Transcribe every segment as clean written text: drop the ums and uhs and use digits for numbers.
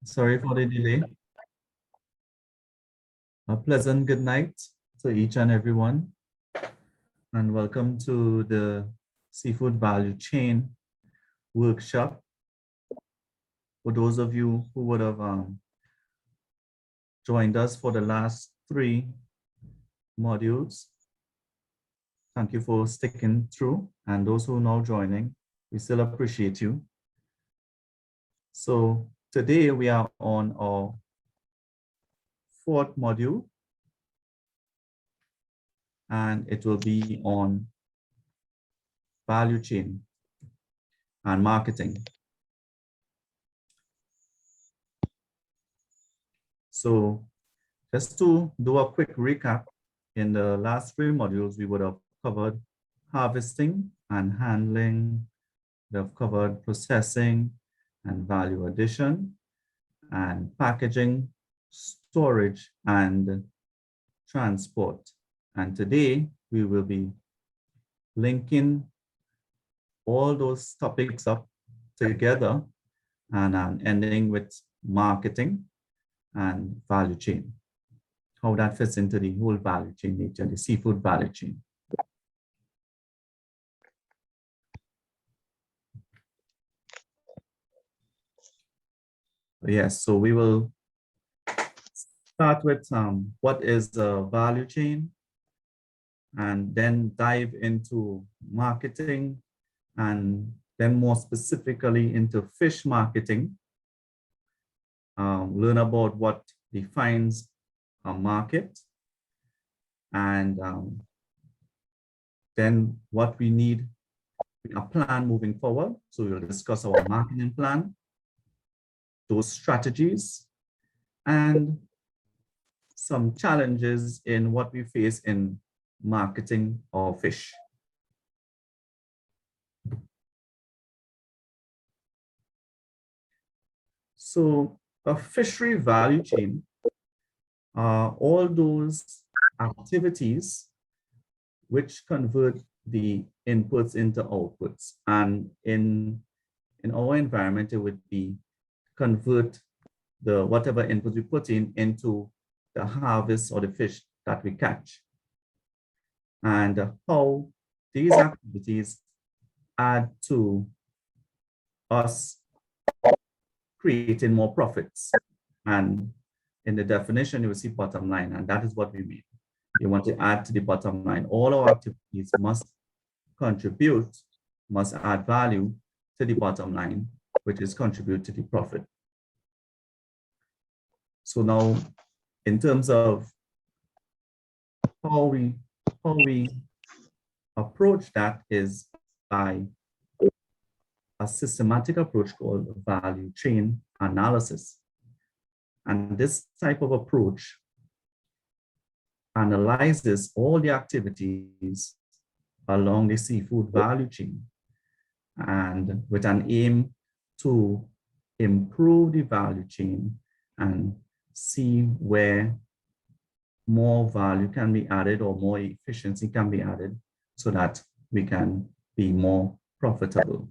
Sorry for the delay. A pleasant good night to each and everyone, and welcome to the Seafood Value Chain workshop. For those of you who would have joined us for the last 3 modules, thank you for sticking through. And those who are now joining, we still appreciate you. So today we are on our 4th module, and it will be on value chain and marketing. So just to do a quick recap, in the last 3 modules, we would have covered harvesting and handling. We have covered processing and value addition, and packaging, storage, and transport. And today we will be linking all those topics up together and ending with marketing and value chain, how that fits into the whole value chain nature, the seafood value chain. Yes, so we will start with what is the value chain, and then dive into marketing, and then more specifically into fish marketing. Learn about what defines a market, and then what we need a plan moving forward. So we'll discuss our marketing plan, those strategies, and some challenges in what we face in marketing our fish. So a fishery value chain are all those activities which convert the inputs into outputs. And in our environment, it would be convert the whatever input we put in into the harvest or the fish that we catch. And how these activities add to us creating more profits. And in the definition, you will see bottom line, and that is what we mean. You want to add to the bottom line. All our activities must contribute, must add value to the bottom line, which is contribute to the profit. So now, in terms of how we approach that is by a systematic approach called value chain analysis. And this type of approach analyzes all the activities along the seafood value chain, and with an aim to improve the value chain and see where more value can be added or more efficiency can be added so that we can be more profitable.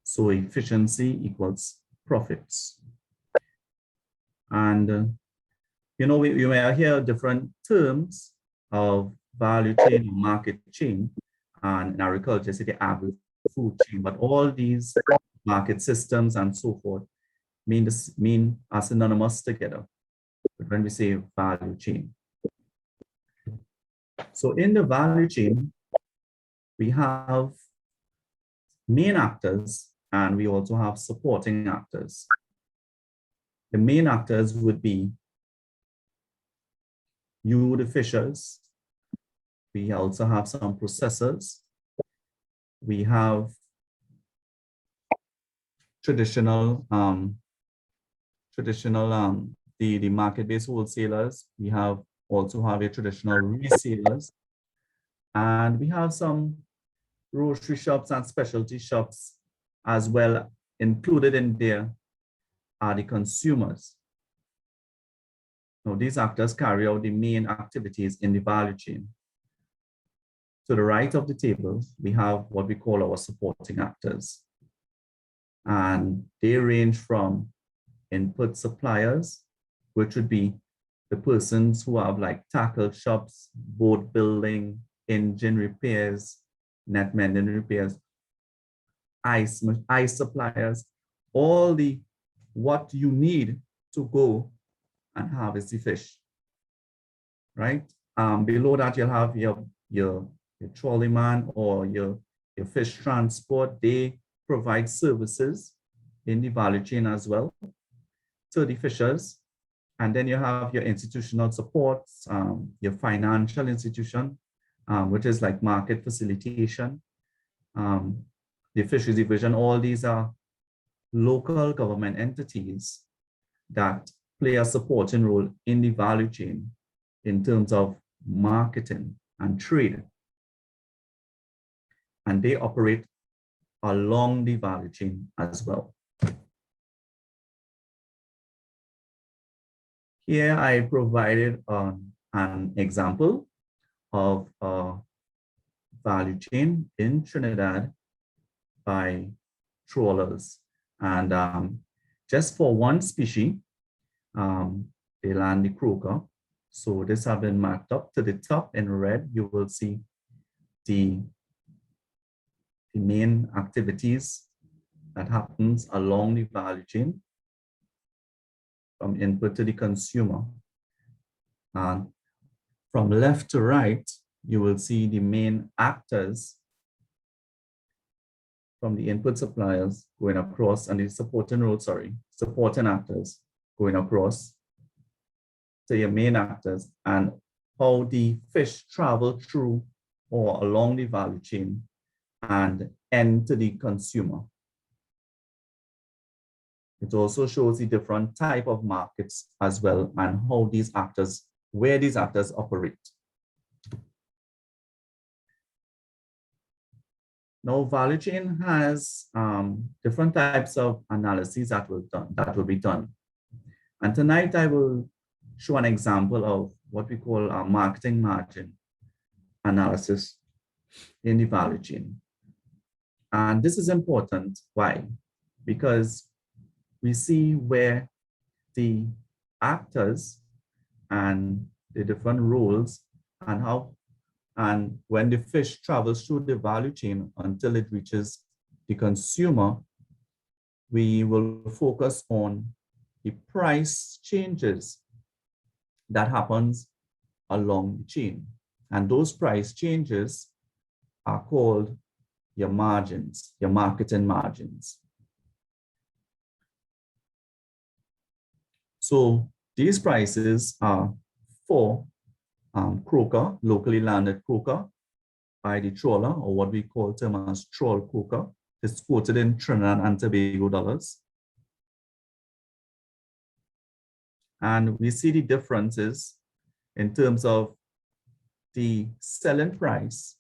So efficiency equals profits. And you know, you may hear different terms of value chain, market chain, and in agriculture, say the agri-food chain, but all these market systems and so forth mean are synonymous together when we say value chain. So in the value chain, we have main actors and we also have supporting actors. The main actors would be you, the fishers. We also have some processors. We have traditional the market-based wholesalers. We also have a traditional resellers, and we have some grocery shops and specialty shops as well. Included in there are the consumers. Now, these actors carry out the main activities in the value chain. To the right of the table, we have what we call our supporting actors. And they range from input suppliers, which would be the persons who have like tackle shops, boat building, engine repairs, net mending repairs, ice suppliers, all the what you need to go and harvest the fish, right? Below that, you'll have your trolley man or your fish transport. They provide services in the value chain as well to the fishers. And then you have your institutional support, your financial institution, which is like market facilitation, the fisheries division. All these are local government entities that play a supporting role in the value chain in terms of marketing and trade. And they operate along the value chain as well. Here I provided an example of a value chain in Trinidad by trawlers. And just for one species, they land the croaker. So this have been marked up to the top in red. You will see the main activities that happens along the value chain from input to the consumer. And from left to right, you will see the main actors from the input suppliers going across and the supporting actors going across to your main actors, and how the fish travel through or along the value chain and end to the consumer. It also shows the different type of markets as well and how these actors, where these actors operate. Now, value chain has different types of analyses that will be done. And tonight I will show an example of what we call a marketing margin analysis in the value chain. And this is important. Why? Because we see where the actors and the different roles and when the fish travels through the value chain until it reaches the consumer, we will focus on the price changes that happens along the chain. And those price changes are called your margins, your marketing margins. So these prices are for croaker, locally landed croaker by the trawler, or what we call term as trawl croaker. It's quoted in Trinidad and Tobago dollars. And we see the differences in terms of the selling price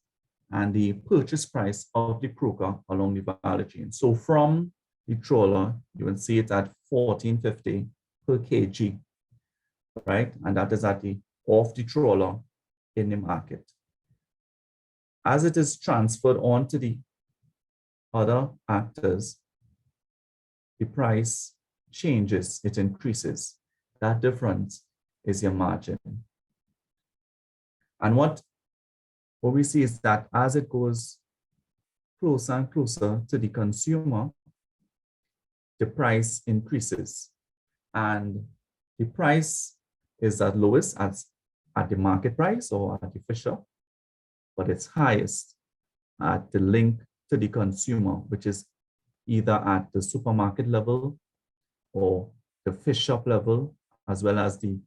and the purchase price of the croaker along the value chain. So from the trawler, you will see it at $14.50 per kg, right? And that is at the off the trawler in the market. As it is transferred on to the other actors, the price changes, it increases. That difference is your margin. And what we see is that as it goes closer and closer to the consumer, the price increases. And the price is at lowest at the market price or at the fish shop, but it's highest at the link to the consumer, which is either at the supermarket level or the fish shop level, as well as the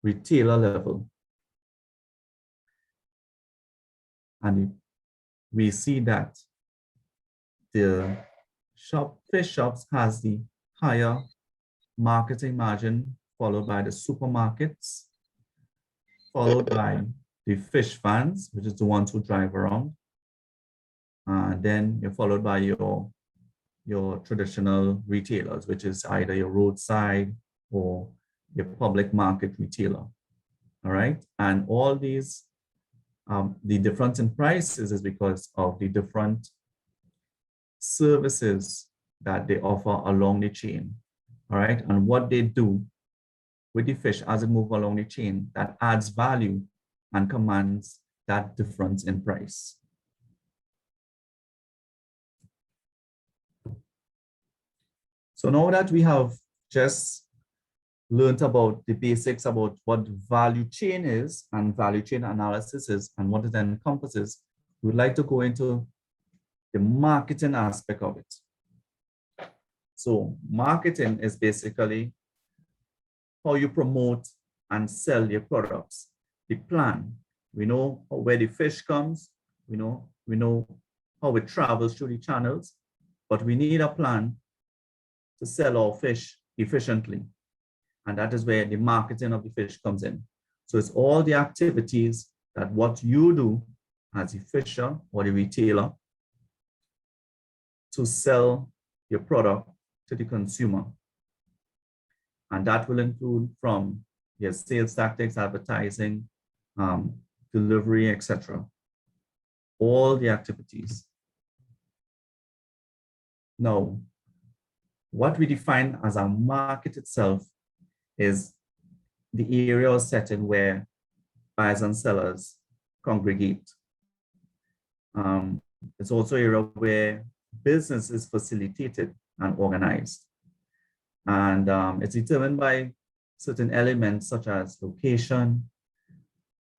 retailer level. And we see that the fish shops has the higher marketing margin, followed by the supermarkets, followed by the fish vans, which is the ones who drive around. And then you're followed by your traditional retailers, which is either your roadside or your public market retailer. All right. And all these, the difference in prices is because of the different services that they offer along the chain. all right, and what they do with the fish as it moves along the chain that adds value and commands that difference in price. So now that we have just learned about the basics about what value chain is and value chain analysis is and what it encompasses, we'd like to go into the marketing aspect of it. So marketing is basically how you promote and sell your products. The plan, we know where the fish comes, we know how it travels through the channels, but we need a plan to sell our fish efficiently. And that is where the marketing of the fish comes in. So it's all the activities that what you do as a fisher or the retailer to sell your product to the consumer. And that will include from your sales tactics, advertising, delivery, etc. All the activities. Now, what we define as a market itself is the area or setting where buyers and sellers congregate. It's also an area where business is facilitated and organized. And it's determined by certain elements such as location,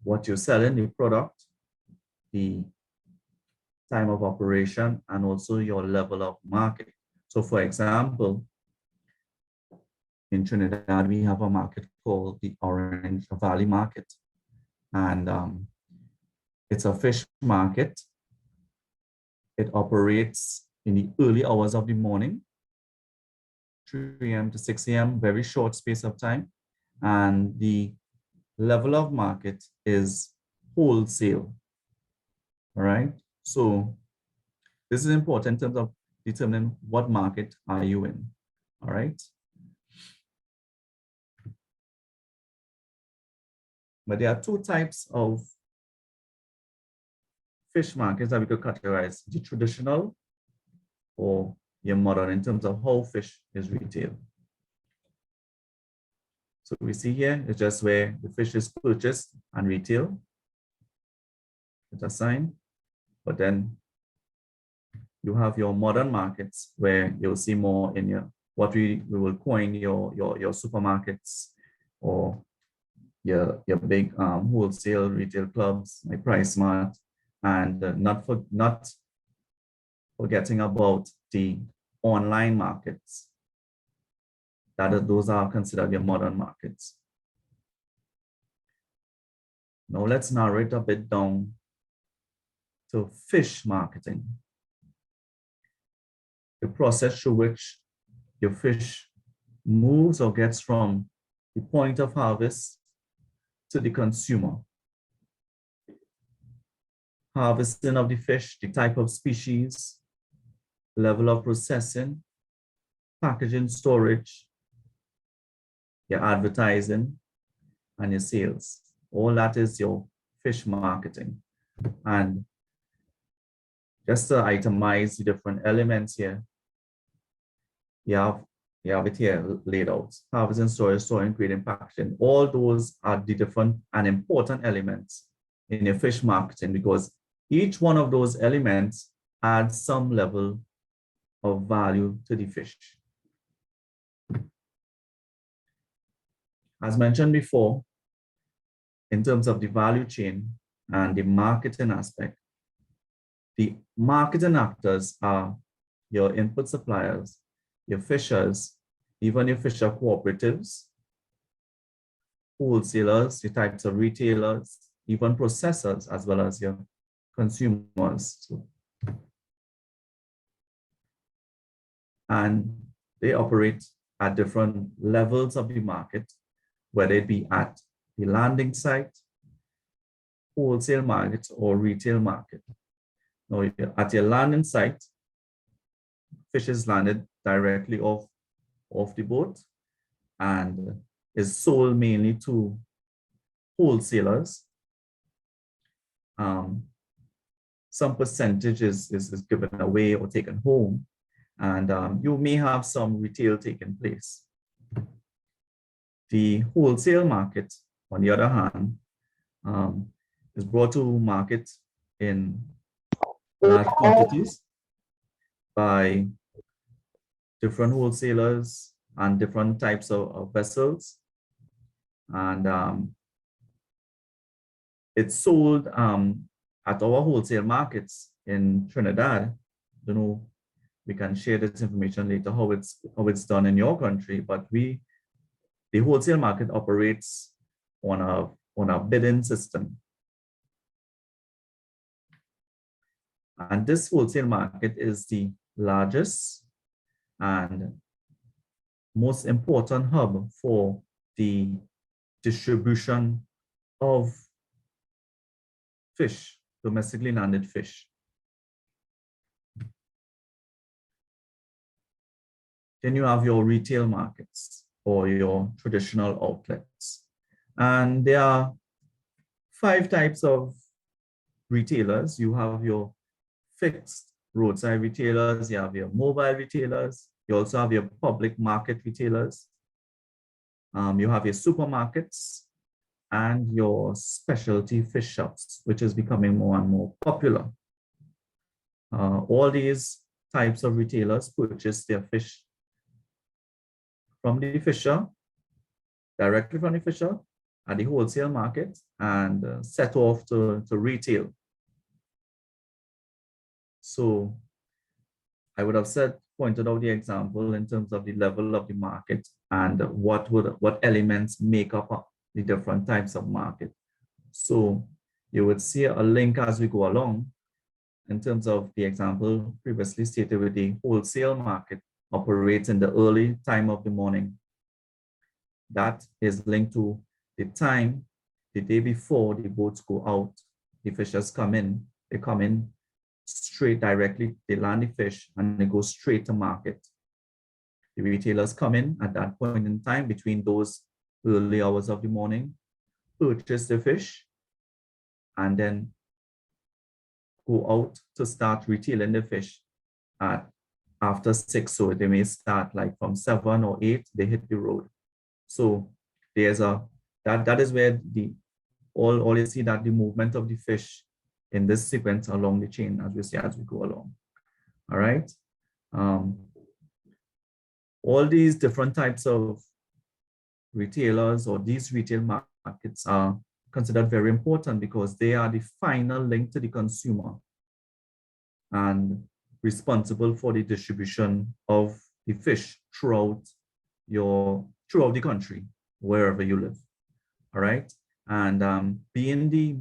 what you're selling, the product, the time of operation, and also your level of market. So for example, in Trinidad, we have a market called the Orange Valley Market. And it's a fish market. It operates in the early hours of the morning, 3 a.m. to 6 a.m., very short space of time. And the level of market is wholesale, all right? So this is important in terms of determining what market are you in, all right? But there are two types of fish markets that we could categorize: the traditional or your modern in terms of how fish is retailed. So we see here, it's just where the fish is purchased and retailed. It's a sign. But then you have your modern markets where you'll see more in your, what we will coin your supermarkets or your big wholesale retail clubs like Price Mart, and not forgetting about the online markets. Those are considered your modern markets. Now let's narrow it a bit down to fish marketing, the process through which your fish moves or gets from the point of harvest to the consumer. Harvesting of the fish, the type of species, level of processing, packaging, storage, your advertising, and your sales. All that is your fish marketing. And just to itemize the different elements here, you have it here laid out: harvesting, storage, storing, grading, packaging. All those are the different and important elements in your fish marketing, because each one of those elements adds some level of value to the fish. As mentioned before, in terms of the value chain and the marketing aspect, the marketing actors are your input suppliers, your fishers, even your fisher cooperatives, wholesalers, the types of retailers, even processors, as well as your consumers. And they operate at different levels of the market, whether it be at the landing site, wholesale market, or retail market. Now, at your landing site, fish is landed directly off the boat and is sold mainly to wholesalers. Some percentage is given away or taken home, and you may have some retail taking place. The wholesale market, on the other hand, is brought to market in large quantities by different wholesalers and different types of vessels. And it's sold at our wholesale markets in Trinidad. You know, we can share this information later how it's done in your country, but the wholesale market operates on a bidding system. And this wholesale market is the largest and most important hub for the distribution of fish, domestically landed fish. Then you have your retail markets or your traditional outlets. And there are 5 types of retailers. You have your fixed roadside retailers, you have your mobile retailers, you also have your public market retailers, you have your supermarkets, and your specialty fish shops, which is becoming more and more popular. All these types of retailers purchase their fish from the fisher, directly from the fisher at the wholesale market, and set off to retail. So I would have pointed out the example in terms of the level of the market and what elements make up the different types of market. So you would see a link as we go along in terms of the example previously stated with the wholesale market operates in the early time of the morning. That is linked to the time the day before the boats go out. The fishers come in, they come in straight directly, they land the fish and they go straight to market. The retailers come in at that point in time between those early hours of the morning, purchase the fish, and then go out to start retailing the fish after 6. So they may start like from 7 or 8, they hit the road. So there's that is where all you see that the movement of the fish in this sequence along the chain, as we see as we go along. All right. All these different types of retailers or these retail markets are considered very important because they are the final link to the consumer and responsible for the distribution of the fish throughout the country, wherever you live. All right. And being the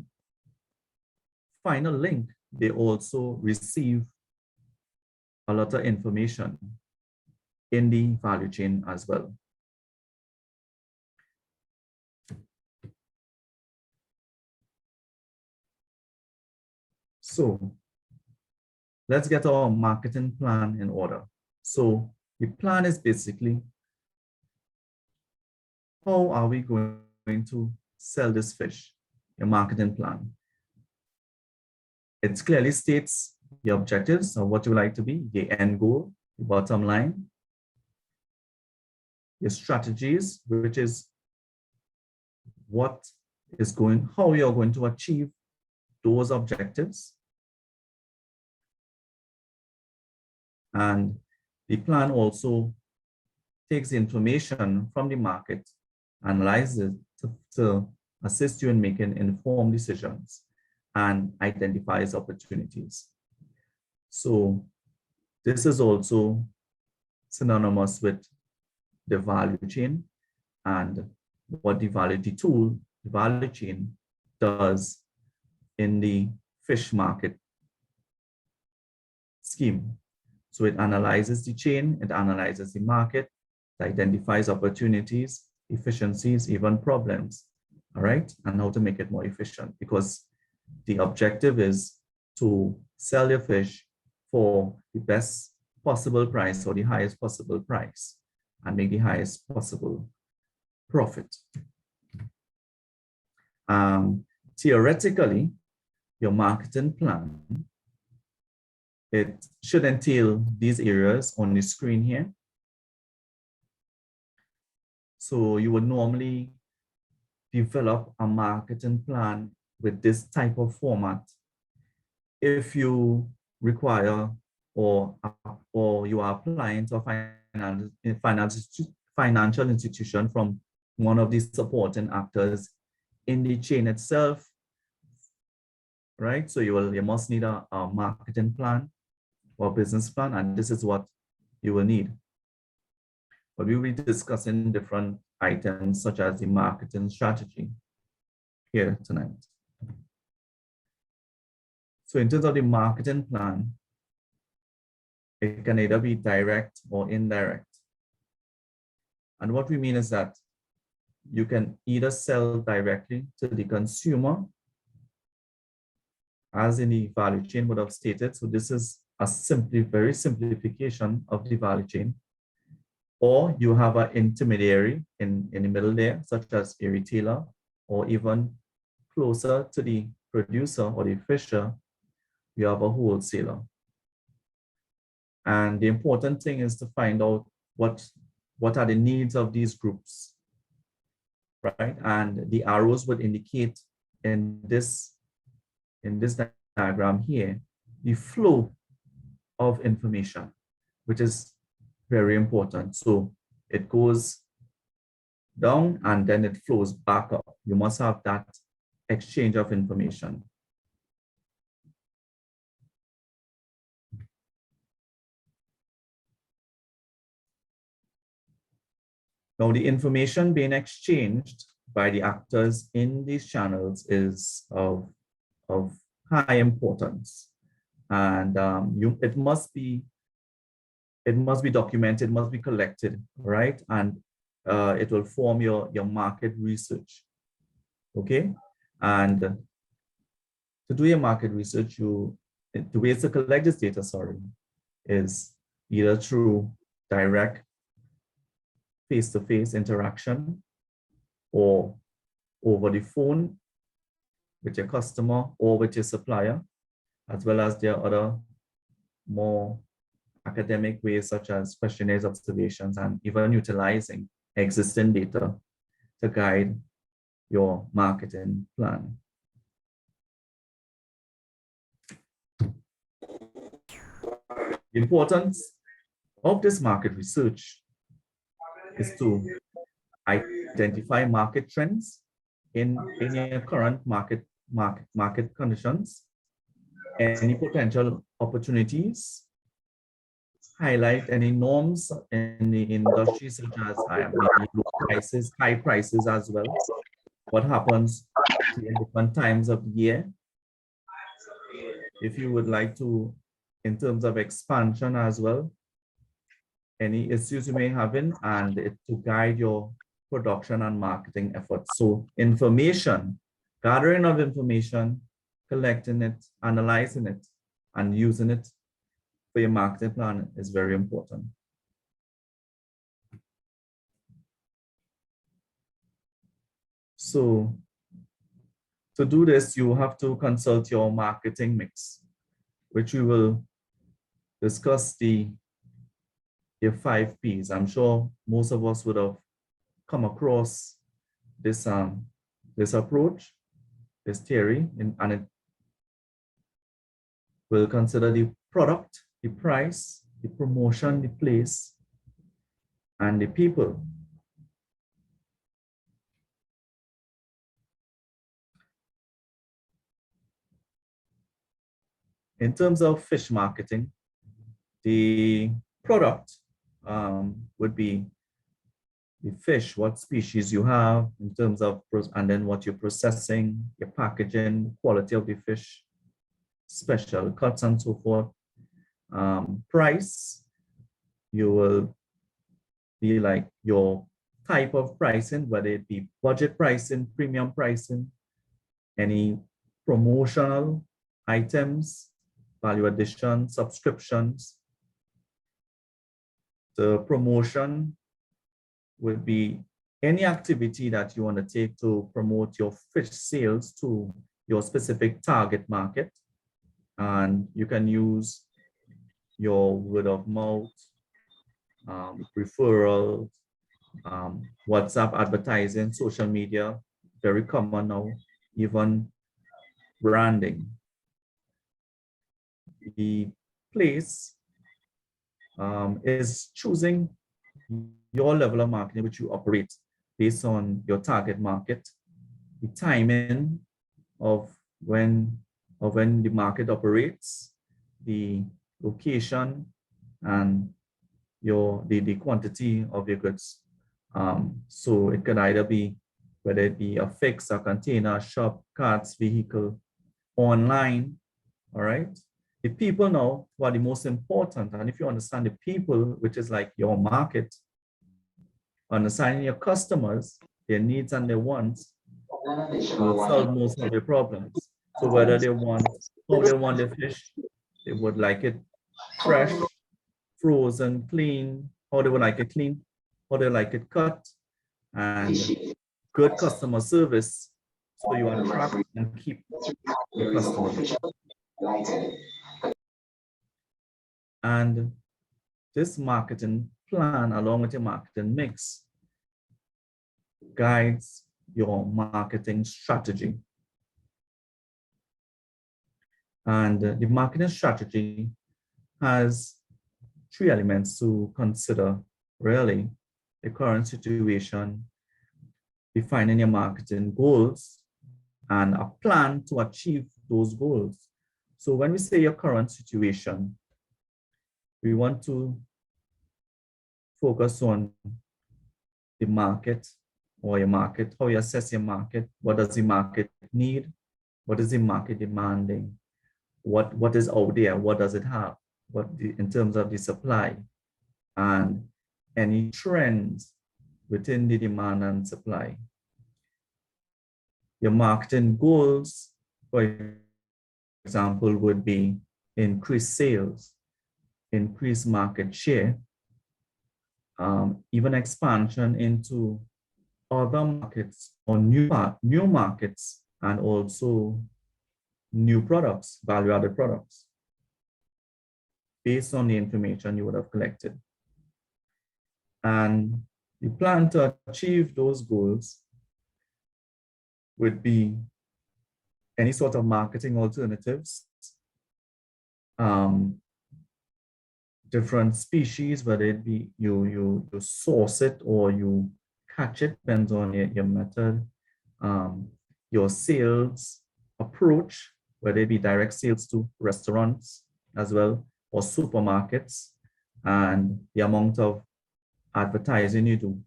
final link, they also receive a lot of information in the value chain as well. So let's get our marketing plan in order. So the plan is basically, how are we going to sell this fish? Your marketing plan. It clearly states the objectives of what you would like to be, the end goal, the bottom line, your strategies, which is how you're going to achieve those objectives. And the plan also takes information from the market, analyzes it to assist you in making informed decisions and identifies opportunities. So this is also synonymous with the value chain and what the value chain does in the fish market scheme. So it analyzes the chain, it analyzes the market, it identifies opportunities, efficiencies, even problems, all right? And how to make it more efficient, because the objective is to sell your fish for the best possible price or the highest possible price and make the highest possible profit. Theoretically, your marketing plan, it should entail these areas on the screen here. So you would normally develop a marketing plan with this type of format if you require or, or you are applying to a financial institution from one of these supporting actors in the chain itself, right? So you must need a marketing plan or business plan, and this is what you will need. But we will be discussing different items such as the marketing strategy here tonight. So in terms of the marketing plan, it can either be direct or indirect. And what we mean is that you can either sell directly to the consumer, as in the value chain would have stated. So this is a very simplification of the value chain. Or you have an intermediary in the middle there, such as a retailer, or even closer to the producer or the fisher, you have a wholesaler. And the important thing is to find out what are the needs of these groups, right? And the arrows would indicate in this diagram here, the flow of information, which is very important. So it goes down and then it flows back up. You must have that exchange of information. Now, the information being exchanged by the actors in these channels is of high importance, and it must be documented, must be collected, right? And it will form your market research. Okay, and to do your market research, the ways to collect this data, is either through direct face-to-face interaction or over the phone with your customer or with your supplier, as well as there are other more academic ways such as questionnaires, observations, and even utilizing existing data to guide your marketing plan. The importance of this market research is to identify market trends in your current market conditions, any potential opportunities, highlight any norms in the industry such as maybe low prices, high prices as well. What happens in different times of the year? If you would like to, in terms of expansion as well, any issues you may have in, and to guide your production and marketing efforts. So information, gathering of information, collecting it, analyzing it, and using it for your marketing plan is very important. So to do this, you have to consult your marketing mix, which we will discuss your 5 Ps. I'm sure most of us would have come across this approach, this theory, and it will consider the product, the price, the promotion, the place, and the people. In terms of fish marketing, the product would be the fish, what species you have in terms of, and then what you're processing, your packaging, quality of the fish, special cuts and so forth. Price, you will be like your type of pricing, whether it be budget pricing, premium pricing, any promotional items, value addition, subscriptions. The promotion would be any activity that you want to take to promote your fish sales to your specific target market. And you can use your word of mouth, referrals, WhatsApp advertising, social media, very common now, even branding. The place is choosing your level of marketing which you operate based on your target market, the timing of when the market operates, the location, and the quantity of your goods. So it could either be whether it be a fix, a container, shop, carts, vehicle, online, all right? The people now who are the most important, and if you understand the people, which is like your market, understanding your customers, their needs and their wants, will solve most of your problems. So whether they want, how they want the fish, they would like it fresh, frozen, clean, how they would like it clean, how they like it cut, and good customer service. So you attract and keep your customers. And this marketing plan, along with your marketing mix, guides your marketing strategy. And the marketing strategy has three elements to consider, really: the current situation, defining your marketing goals, and a plan to achieve those goals. So when we say your current situation, we want to focus on the market, or your market, how you assess your market. What does the market need? What is the market demanding? What is out there? What does it have? In terms of the supply, and any trends within the demand and supply. Your marketing goals, for example, would be increase sales, increase market share, even expansion into other markets or new markets, and also new products, value-added products, based on the information you would have collected. And the plan to achieve those goals would be any sort of marketing alternatives, different species, whether it be you source it or you catch it, depends on your method, your sales approach, whether it be direct sales to restaurants as well, or supermarkets, and the amount of advertising you do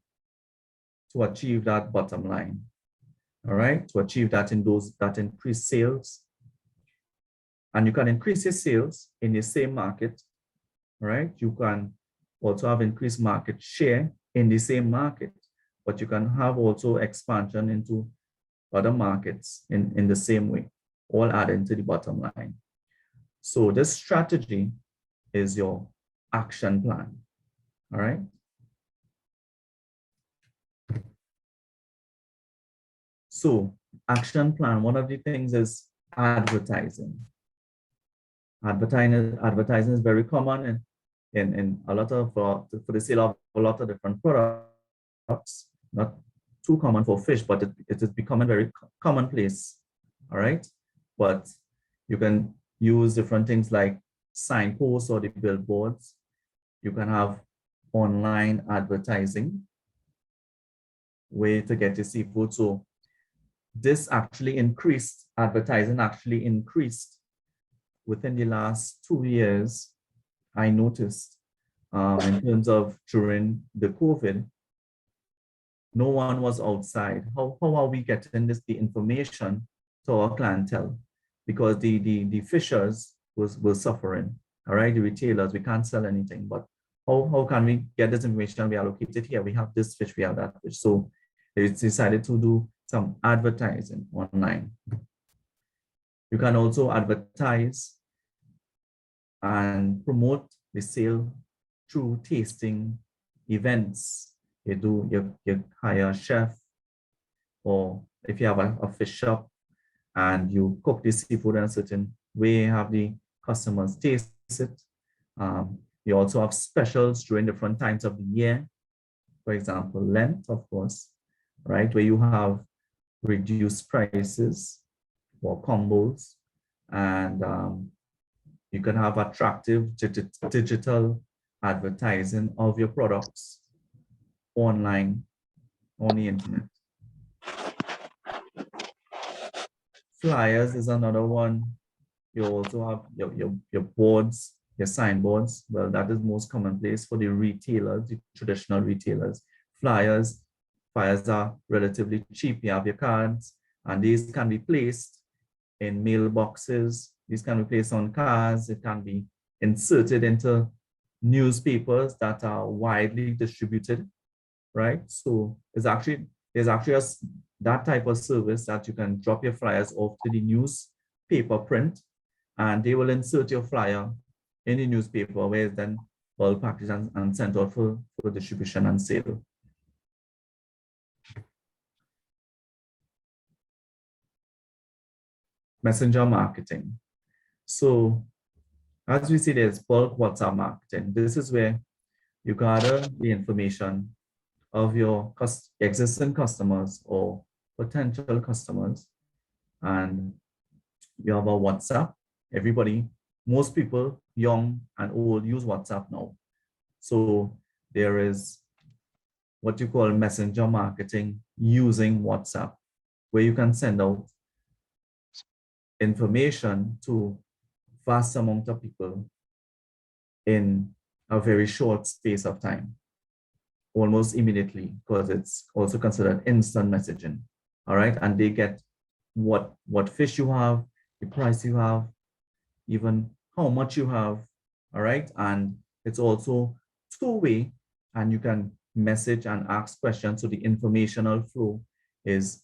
to achieve that bottom line. All right, to achieve that that increased sales. And you can increase your sales in the same market. All right, you can also have increased market share in the same market, but you can have also expansion into other markets in the same way, all adding to the bottom line. So this strategy is your action plan. All right. So action plan, one of the things is advertising. Advertising is very common in a lot of, for the sale of a lot of different products, not too common for fish, but it is becoming very commonplace. All right. But you can use different things like signposts or the billboards. You can have online advertising, way to get your seafood. So this actually increased, advertising actually increased within the last 2 years. I noticed in terms of during the COVID, no one was outside. How are we getting the information to our clientele? Because the fishers were suffering, all right? The retailers, we can't sell anything, but how can we get this information? We allocate it here. We have this fish, we have that fish. So they decided to do some advertising online. You can also advertise and promote the sale through tasting events. You hire a chef, or if you have a fish shop and you cook the seafood in a certain way, have the customers taste it. You also have specials during different times of the year. for example, length, of course, right? Where you have reduced prices or combos, and you can have attractive digital advertising of your products online on the internet. Flyers is another one. You also have your boards, your signboards. Well, that is most commonplace for the retailers, the traditional retailers. Flyers, flyers are relatively cheap. You have your cards, and these can be placed in mailboxes. These can be placed on cars. It can be inserted into newspapers that are widely distributed, right? So there's actually that type of service that you can drop your flyers off to the newspaper print, and they will insert your flyer in the newspaper where it's then well packaged and sent out for distribution and sale. Messenger marketing. So as we see, there's bulk WhatsApp marketing. This is where you gather the information of your existing customers or potential customers, and you have a WhatsApp. Everybody, most people, young and old, use WhatsApp now. So there is what you call messenger marketing using WhatsApp, where you can send out information to vast amount of people in a very short space of time, almost immediately, because it's also considered instant messaging. All right, and they get what fish you have, the price you have, even how much you have. All right, and it's also two-way, and you can message and ask questions, so the informational flow is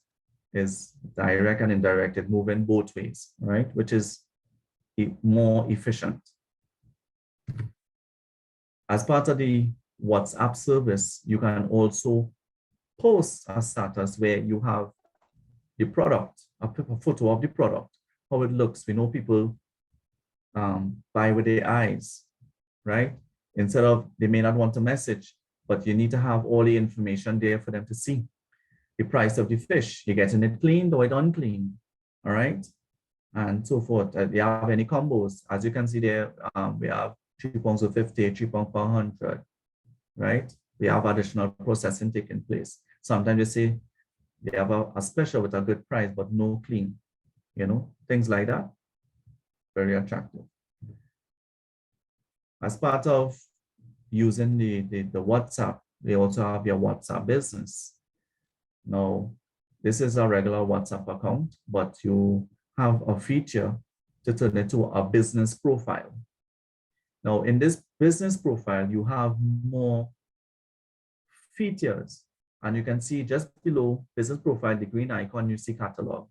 direct and indirect. It moves in both ways, right? Which is more efficient. As part of the WhatsApp service, you can also post a status where you have the product, a photo of the product, how it looks. We know people buy with their eyes, right? Instead of, they may not want to message, but you need to have all the information there for them to see. The price of the fish, you're getting it cleaned or it unclean, all right? And so forth. They have any combos. As you can see there, we have £3.50, £3 per 100, right? We have additional processing taking place. Sometimes you say they have a special with a good price, but no clean, things like that. Very attractive. As part of using the WhatsApp, they also have your WhatsApp business. Now, this is a regular WhatsApp account, but you have a feature to turn it to a business profile. Now, in this business profile, you have more features, and you can see just below business profile, the green icon, you see catalog.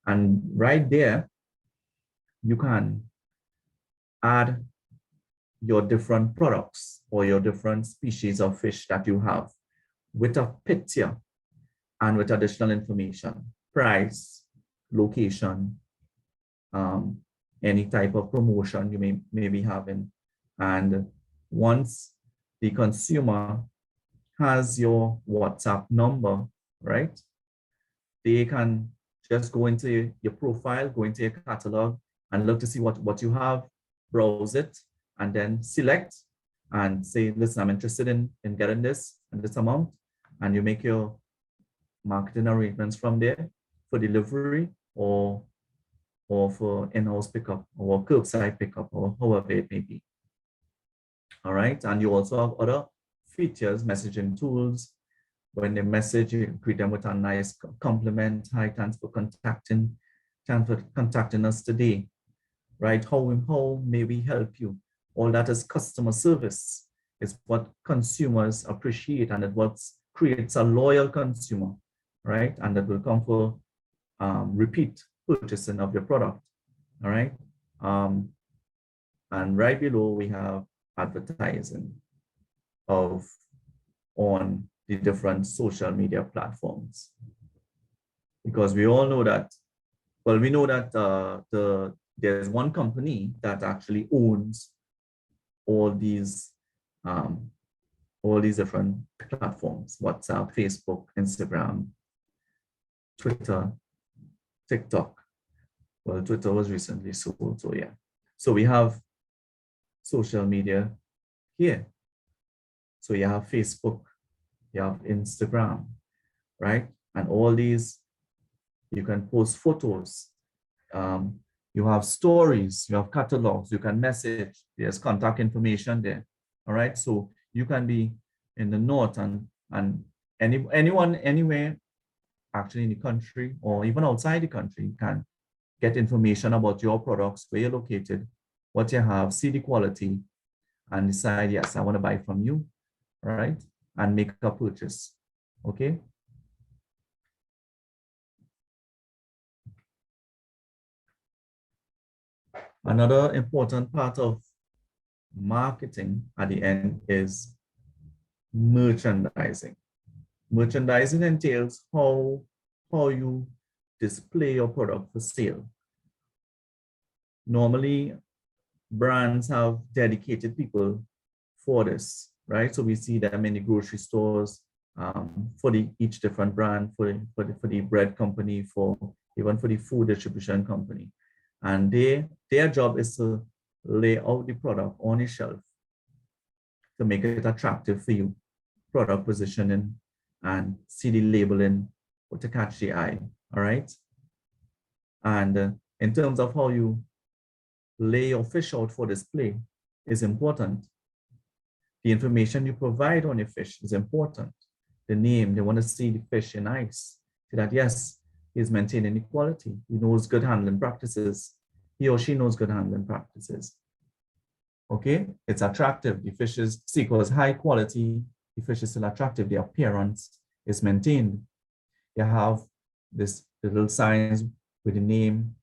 And right there, you can add your different products or your different species of fish that you have with a picture and with additional information, price, location, any type of promotion you may be having. And once the consumer has your WhatsApp number, right, they can just go into your profile, go into your catalog, and look to see what you have, browse it, and then select and say, listen, I'm interested in getting this and this amount, and you make your marketing arrangements from there for delivery or for in-house pickup or curbside pickup or however it may be. All right, and you also have other features, messaging tools. When they message, you greet them with a nice compliment. Hi, thanks for contacting us today. Right? How may we help you? All that is customer service. It's what consumers appreciate, and it what creates a loyal consumer, right? And that will come for repeat purchasing of your product. All right. And right below we have advertising on the different social media platforms, because we all know that, well, we know that there's one company that actually owns all these all these different platforms, WhatsApp, Facebook, Instagram, Twitter, TikTok. Well, Twitter was recently sold, so yeah. So we have social media here. So you have Facebook, you have Instagram, right? And all these, you can post photos. You have stories, you have catalogs, you can message, there's contact information there. All right. So you can be in the north and anyone anywhere actually in the country or even outside the country can get information about your products, where you're located, what you have, see the quality, and decide, yes, I want to buy from you, right? And make a purchase. Okay. Another important part of marketing at the end is merchandising. Merchandising entails how you display your product for sale. Normally, brands have dedicated people for this, right? So we see them in the grocery stores for each different brand, for the bread company, even for the food distribution company. And their job is to lay out the product on a shelf to make it attractive for you, product positioning, and see the labeling to catch the eye, all right? And in terms of how you lay your fish out for display is important. The information you provide on your fish is important. The name, they want to see the fish in ice, so that yes, he's maintaining the quality. He knows good handling practices. He or she knows good handling practices. Okay, it's attractive. The fish is, see, because high quality, the fish is still attractive. The appearance is maintained. You have this little signs with the name,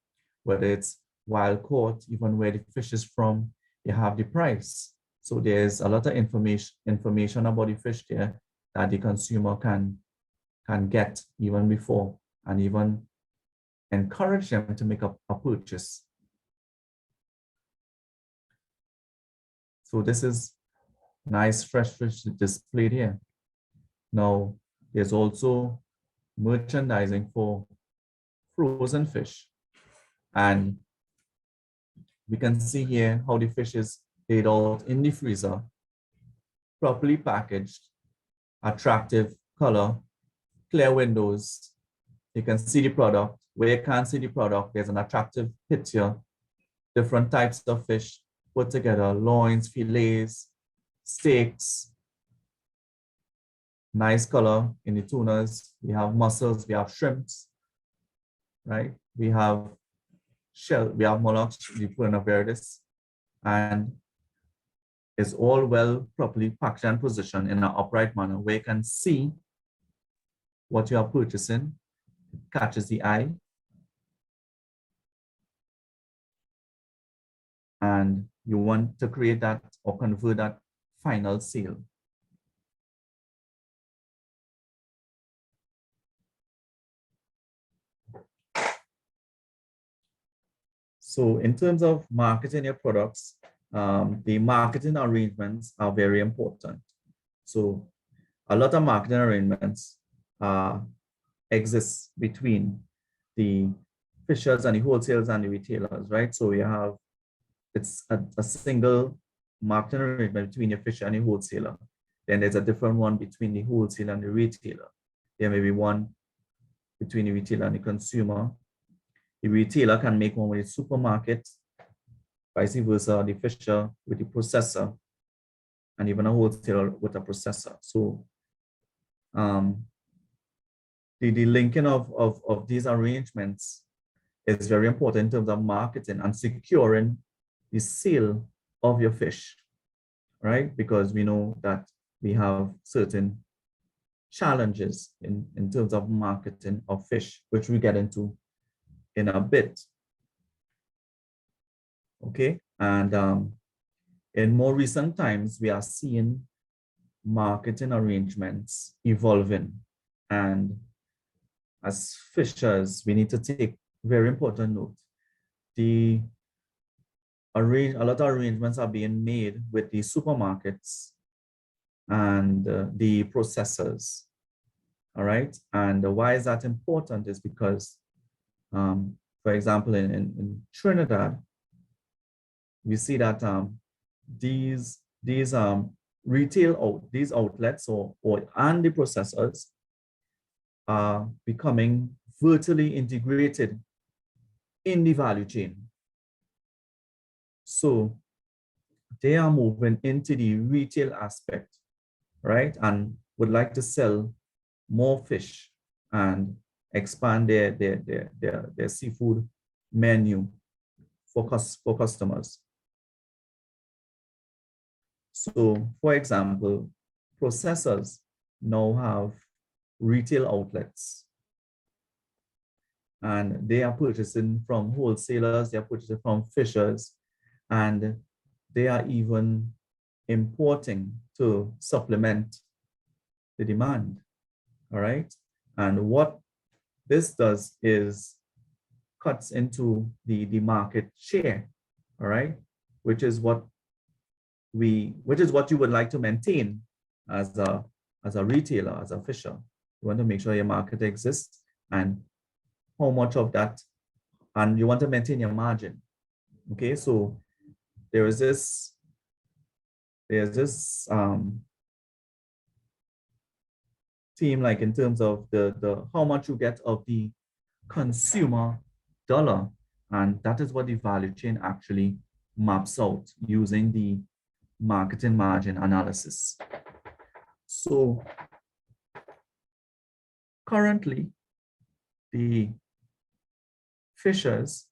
whether it's wild caught, even where the fish is from. You have the price. So there's a lot of information about the fish there that the consumer can get even before, and even encourage them to make a purchase. So this is nice fresh fish displayed here. Now, there's also merchandising for frozen fish. And we can see here how the fish is laid out in the freezer, properly packaged, attractive color, clear windows. You can see the product. Where you can't see the product, there's an attractive picture, different types of fish put together, loins, fillets, steaks, nice color in the tunas. We have mussels, we have shrimps, right? We have shell, we have mollusks, the Purna verdis, and it's all well properly packaged and positioned in an upright manner where you can see what you are purchasing, it catches the eye, and you want to create that or convert that final sale. So in terms of marketing your products, the marketing arrangements are very important. So a lot of marketing arrangements exist between the fishers and the wholesalers and the retailers, right? So you have, it's a single marketing arrangement between your fisher and the wholesaler. Then there's a different one between the wholesaler and the retailer. There may be one between the retailer and the consumer. The retailer can make one with the supermarket, vice versa, the fisher with the processor, and even a wholesaler with a processor. So the linking of these arrangements is very important in terms of marketing and securing the sale of your fish, right? Because we know that we have certain challenges in terms of marketing of fish, which we get into in a bit. Okay, and in more recent times, we are seeing marketing arrangements evolving. And as fishers, we need to take very important note. A lot of arrangements are being made with the supermarkets and the processors. All right. And why is that important is because, for example, in Trinidad, we see that these these outlets or and the processors are becoming vertically integrated in the value chain. So they are moving into the retail aspect, right? And would like to sell more fish and expand their seafood menu for customers. So, for example, processors now have retail outlets and they are purchasing from wholesalers, they are purchasing from fishers, and they are even importing to supplement the demand. All right. And what this does is cuts into the market share. All right. Which is what you would like to maintain as a retailer, as a fisher. You want to make sure your market exists and how much of that, and you want to maintain your margin. Okay, so there's this theme, like in terms of the how much you get of the consumer dollar, and that is what the value chain actually maps out using the marketing margin analysis. So currently, the fishers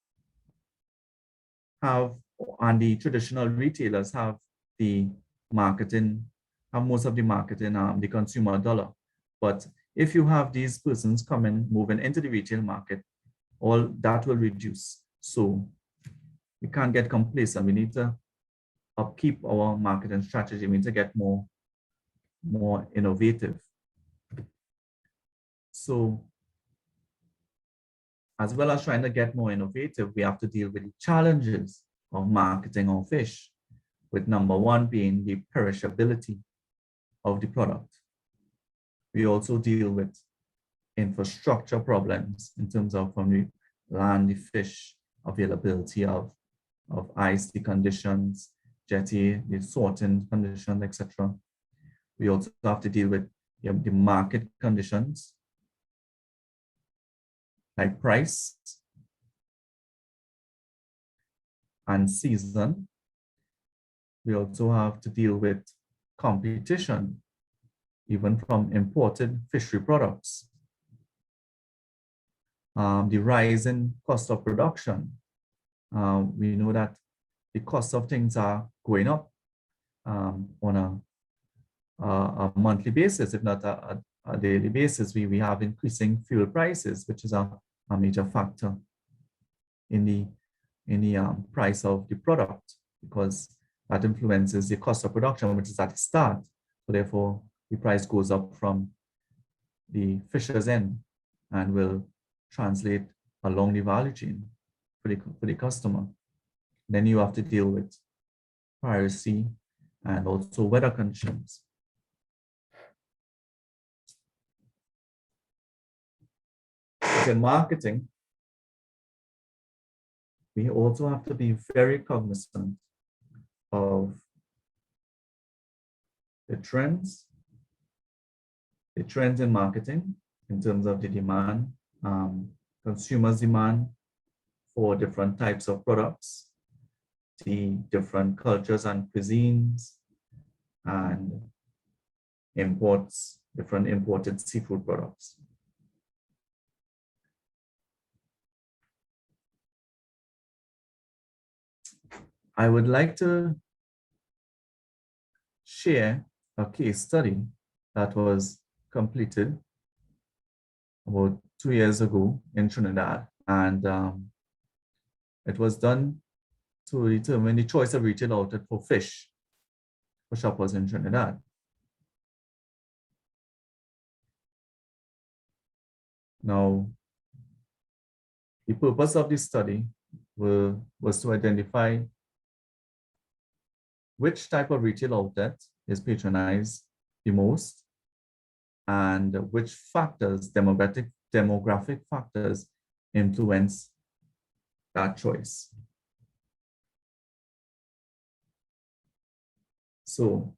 have, and the traditional retailers have the marketing, have most of the marketing, the consumer dollar. But if you have these persons coming, moving into the retail market, all that will reduce. So we can't get complacent. We need to upkeep our marketing strategy. We need to get more innovative. So as well as trying to get more innovative, we have to deal with the challenges of marketing our fish, with number one being the perishability of the product. We also deal with infrastructure problems in terms of when we land the fish, availability of ice, the conditions, jetty, the sorting conditions, etc. We also have to deal with the market conditions, like price and season. We also have to deal with competition, even from imported fishery products. The rise in cost of production. We know that the cost of things are going up on a monthly basis, if not a daily basis. We have increasing fuel prices, which is a major factor in the price of the product, because that influences the cost of production, which is at the start. So therefore, the price goes up from the fisher's end and will translate along the value chain for the customer. Then you have to deal with piracy and also weather conditions. In marketing, we also have to be very cognizant of the trends in marketing in terms of the demand, consumers' demand for different types of products, the different cultures and cuisines, and imports, different imported seafood products. I would like to share a case study that was completed about 2 years ago in Trinidad, and it was done to determine the choice of retail outlet for fish for shoppers in Trinidad. Now, the purpose of this study was to identify which type of retail outlet is patronized the most, and which factors, demographic factors, influence that choice. So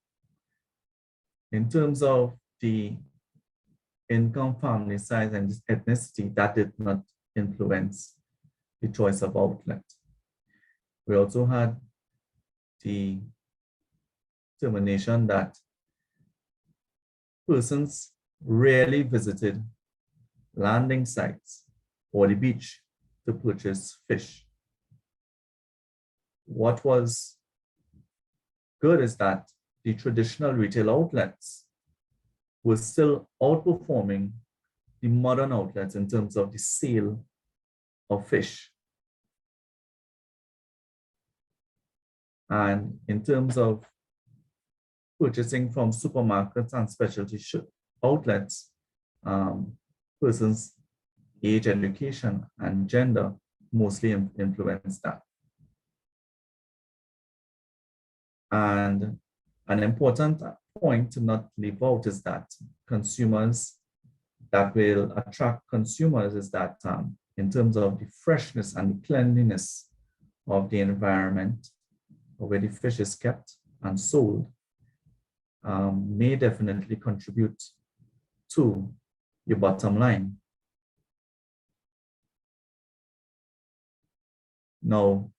in terms of the income, family size, and ethnicity, that did not influence the choice of outlet. We also had the determination that persons rarely visited landing sites or the beach to purchase fish. What was good is that the traditional retail outlets were still outperforming the modern outlets in terms of the sale of fish. And in terms of purchasing from supermarkets and specialty outlets, persons' age, education, and gender mostly influence that. And an important point to not leave out is that consumers, that will attract consumers is that in terms of the freshness and the cleanliness of the environment where the fish is kept and sold, may definitely contribute to your bottom line. Now,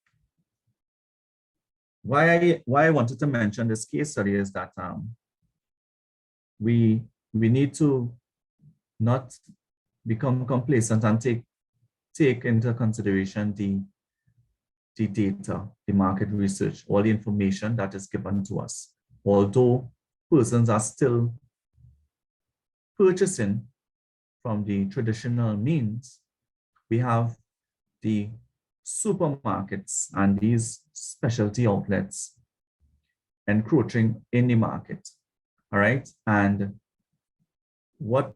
why I wanted to mention this case study is that we need to not become complacent and take into consideration the data, the market research, all the information that is given to us. Although persons are still purchasing from the traditional means, we have the supermarkets and these specialty outlets encroaching in the market, all right? And what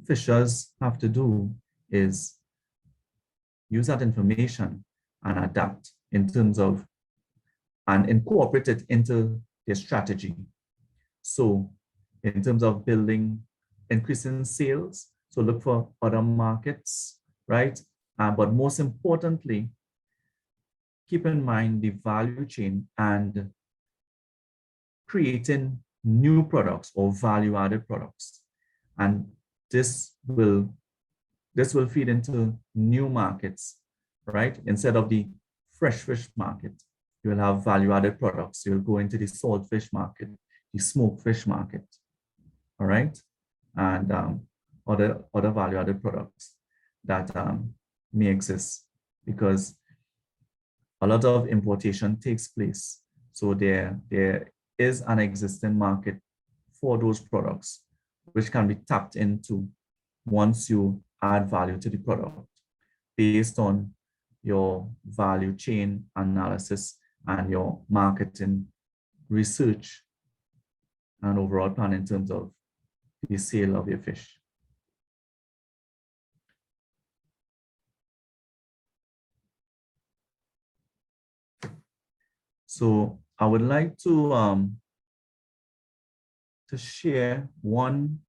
fishers have to do is use that information and adapt in terms of, and incorporate it into their strategy. So in terms of increasing sales, so look for other markets, right? But most importantly, keep in mind the value chain and creating new products or value-added products. And this will feed into new markets, right? Instead of the fresh fish market, you will have value-added products. You'll go into the salt fish market, the smoked fish market, all right? And other value-added products that may exist, because a lot of importation takes place. So there is an existing market for those products, which can be tapped into once you add value to the product based on your value chain analysis and your marketing research and overall plan in terms of the sale of your fish. So I would like to share one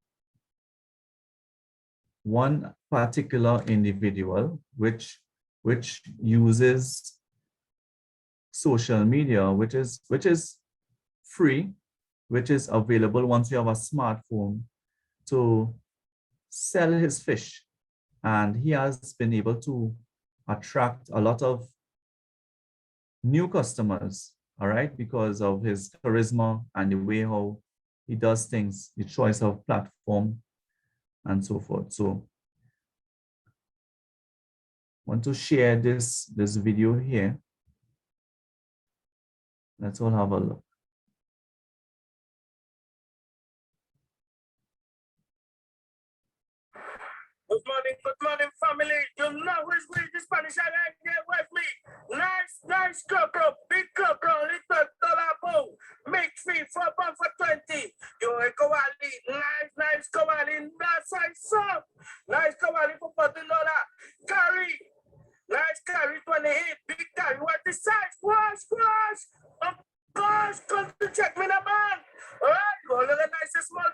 particular individual which uses social media, which is free, which is available once you have a smartphone, to sell his fish. And he has been able to attract a lot of new customers, all right, because of his charisma and the way how he does things, the choice of platform and so forth. So I want to share this video here. Let's all have a look. Good morning, family. You know who's with the Spanish island here with me. Nice cocoa, big cocoa, little dollar bow. Make 3 for 1 for 20. You kawali, nice kawali, size soft. Nice kawali for $40. Curry, nice curry 28. Big curry, what the size? Squash. Of course, come to check me in the bank. All right, go look at nice small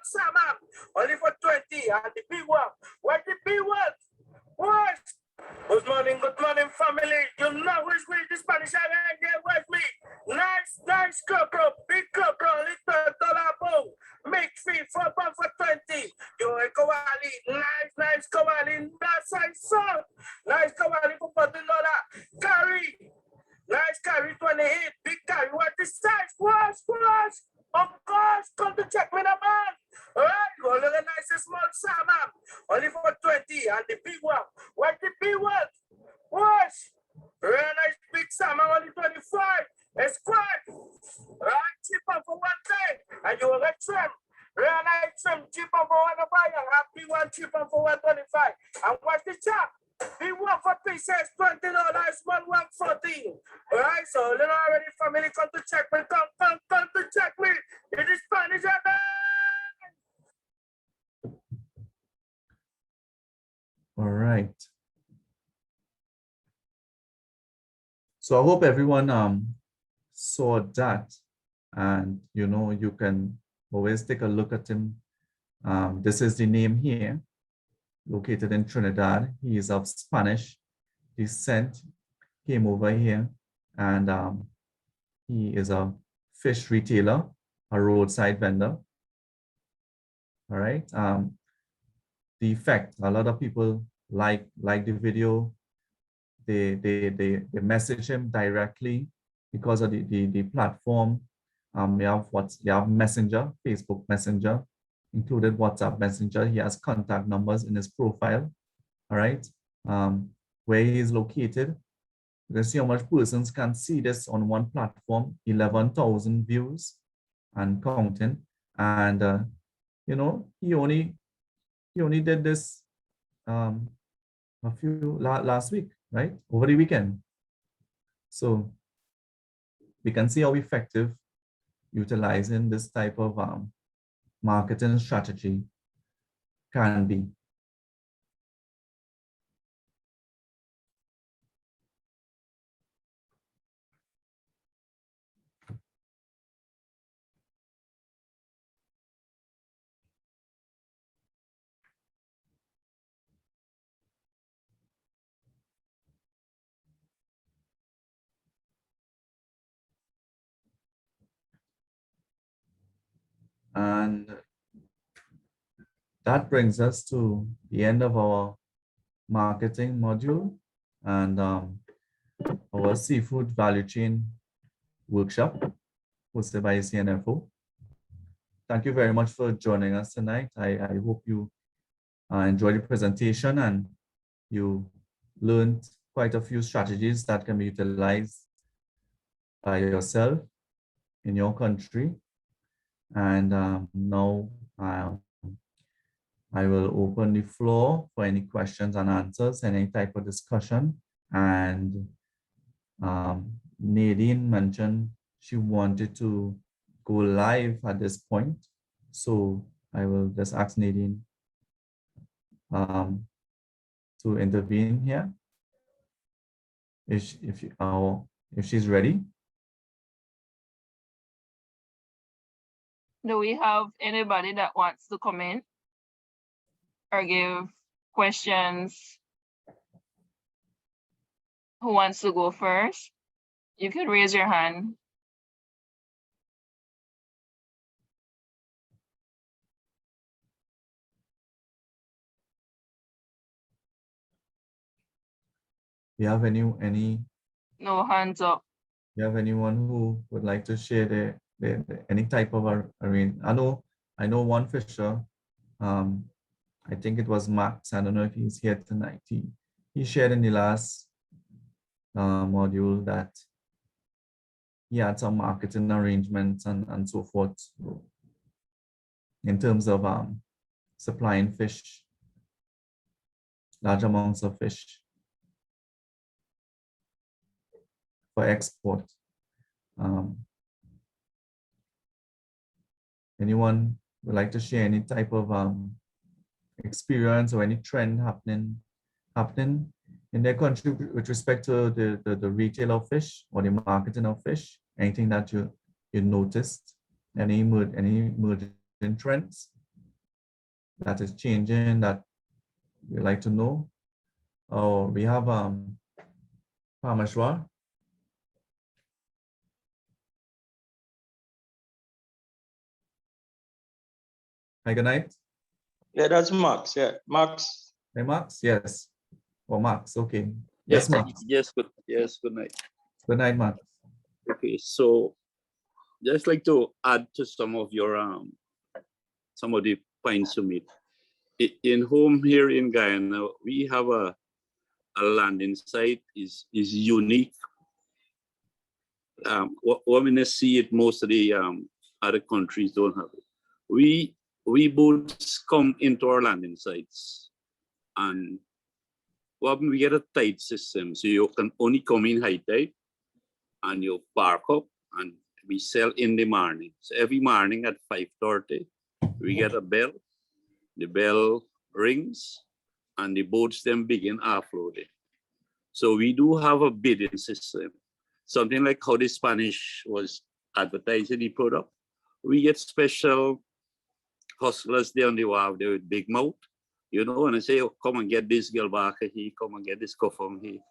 morning, family. You know who's with the Spanish island there with me. Nice cocoa, big cocoa, little dollar bowl. Make fee for pound for 20. You a kawali, nice kawali, that's size song. Nice kawali for $40. Curry, nice curry 28, big curry. What the size? Squash. Of course, come to check me the man. All right, go look at nice and small salmon. Only for 20 and the big one. What the big one? Wash. Very nice big salmon, only 25. A squad. Right, cheaper for one thing. And you will get trim. Very nice trim, cheaper for one buy and happy one cheaper for 125. And what's the chop? Big one for pieces, $20, small one 14. All right, so little already family come to check me. Come to check me. It is Spanish again. All right. So I hope everyone saw that, and you know, you can always take a look at him. This is the name here, located in Trinidad. He is of Spanish descent, came over here, and he is a fish retailer, a roadside vendor. All right. The effect, a lot of people like the video. They message him directly because of the platform. You have Messenger, Facebook Messenger, included WhatsApp Messenger. He has contact numbers in his profile. All right. Where he is located. You can see how much persons can see this on one platform, 11,000 views and counting. And you know, he only did this last week, right? Over the weekend. So we can see how effective utilizing this type of marketing strategy can be. And that brings us to the end of our marketing module and our seafood value chain workshop hosted by Cnfo. Thank you very much for joining us tonight. I hope you enjoyed the presentation and you learned quite a few strategies that can be utilized by yourself in your country. And now I will open the floor for any questions and answers, any type of discussion. And Nadine mentioned she wanted to go live at this point. So I will just ask Nadine to intervene here if she's ready. Do we have anybody that wants to comment or give questions? Who wants to go first? You can raise your hand. Do you have any No hands up. Do you have anyone who would like to share any type of arrangement? I know one fisher. I think it was Max. I don't know if he's here tonight. He shared in the last module that he had some marketing arrangements and so forth in terms of supplying fish, large amounts of fish for export. Anyone would like to share any type of experience or any trend happening in their country with respect to the retail of fish or the marketing of fish? Anything that you noticed? Any emerging trends that is changing that you'd like to know? Or we have Parmeshwar. Hi, good night. Yeah, that's Max. Yeah, Max. Hey, Max? Yes. Oh, Max. Okay. Yes, Yes, Max. yes, good night. Good night, Max. Okay, so just like to add to some of your some of the points you made. In home here in Guyana, we have a landing site is unique. What we see it, most of the other countries don't have it. We boats come into our landing sites, and we get a tight system, so you can only come in high tide, and you park up, and we sell in the morning. So every morning at 5:30, we get a bell. The bell rings, and the boats then begin offloading. So we do have a bidding system, something like how the Spanish was advertising the product. We get special hustlers there on the wharf there with big mouth, you know, and I say, oh, come and get this girl back here, come and get this coffee here.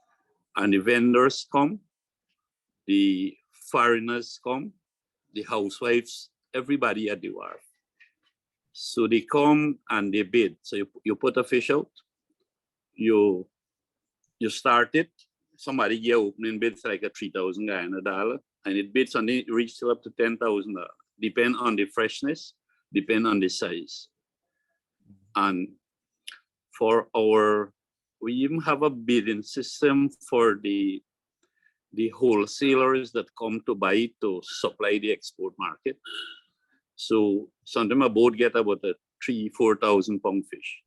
And the vendors come, the foreigners come, the housewives, everybody at the wharf. So they come and they bid. So you put a fish out, you start it, somebody get opening bids like a 3,000 Guyana dollar, and it bids and it reaches up to $10,000. Depend on the freshness, depend on the size. And we even have a bidding system for the wholesalers that come to buy to supply the export market. So sometimes a boat get about a 3,000-4,000 pound fish.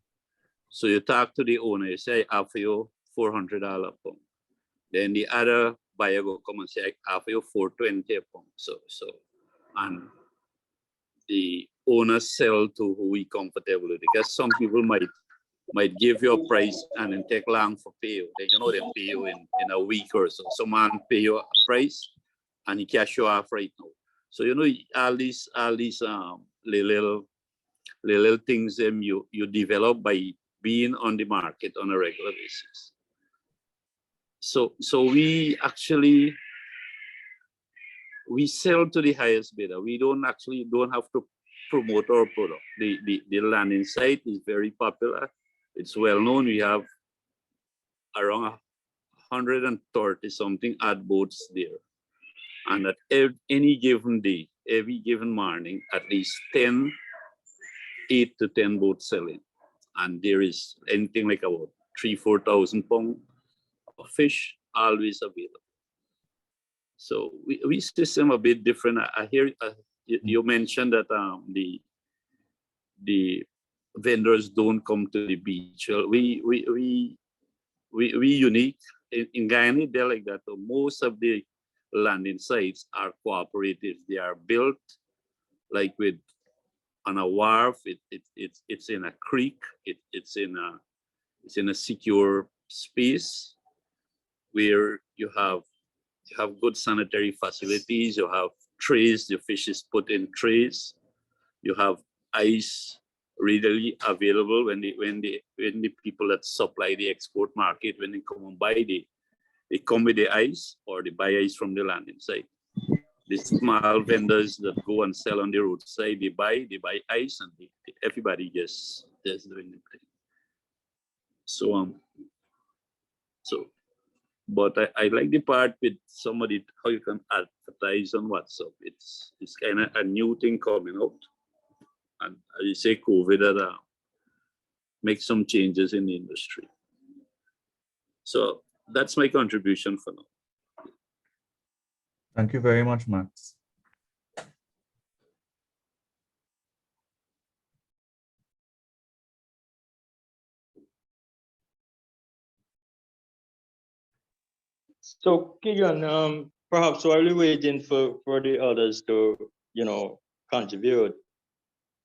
So you talk to the owner, you say, I offer you $400 a pound. Then the other buyer will come and say, I offer you $420 a pound. So and the owner sell to who he comfortable with, because some people might give you a price and then take long for pay you. Then they pay you in a week or so. Some man pay you a price and he cash you off right now. So all these little things you develop by being on the market on a regular basis. So we actually sell to the highest bidder. We don't have to promote our product. The landing site is very popular. It's well known. We have around 130 something ad boats there. And at any given day, every given morning, at least 8 to 10 boats selling. And there is anything like about 3,000-4,000 pounds of fish always available. So we system a bit different. I hear you mentioned that the vendors don't come to the beach. Well, we unique in Guyana. They're like that. So most of the landing sites are cooperatives. They are built like on a wharf. It's in a creek. It's in a secure space where you have good sanitary facilities. You have trays. The fish is put in trays. You have ice readily available when the people that supply the export market, when they come and buy, they come with the ice, or they buy ice from the landing site. The small vendors that go and sell on the roadside, they buy ice, and everybody just doing the thing. But I like the part with somebody, how you can advertise on WhatsApp. It's kind of a new thing coming out. And as you say, COVID had make some changes in the industry. So that's my contribution for now. Thank you very much, Max. So Keegan, perhaps while we're waiting for the others to, contribute,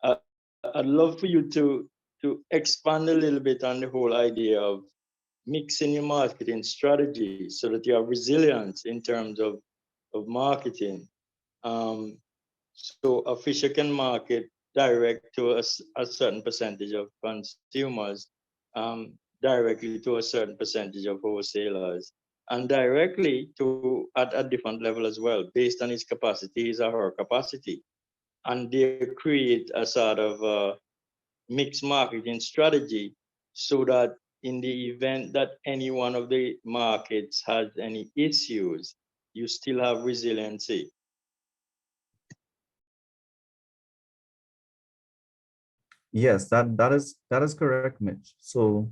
I'd love for you to expand a little bit on the whole idea of mixing your marketing strategy so that you have resilience in terms of marketing. So a fisher can market direct to a certain percentage of consumers, directly to a certain percentage of wholesalers. and directly to at a different level as well, based on his capacities or her capacity. And they create a sort of mixed marketing strategy so that in the event that any one of the markets has any issues, you still have resiliency. Yes, that is correct, Mitch. So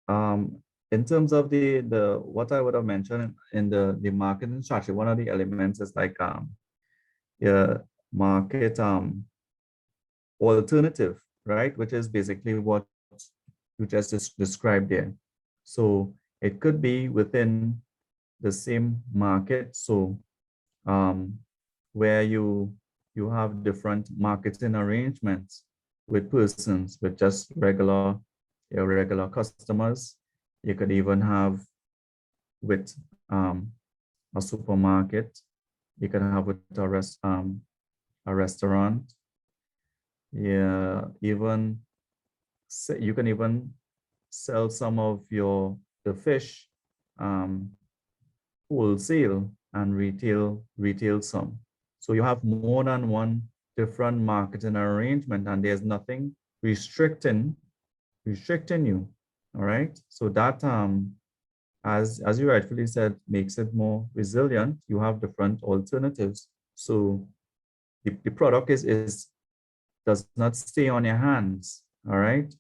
in terms of the what I would have mentioned in the marketing strategy, one of the elements is like yeah, market alternative, right? Which is basically what you just described there. So it could be within the same market. So where you have different marketing arrangements with persons with just your regular customers. You could even have with a supermarket. You can have with a restaurant. Yeah, even you can even sell some of the fish wholesale and retail some. So you have more than one different marketing arrangement, and there's nothing restricting you. All right. So that as you rightfully said, makes it more resilient. You have different alternatives. So the product does not stay on your hands, all right,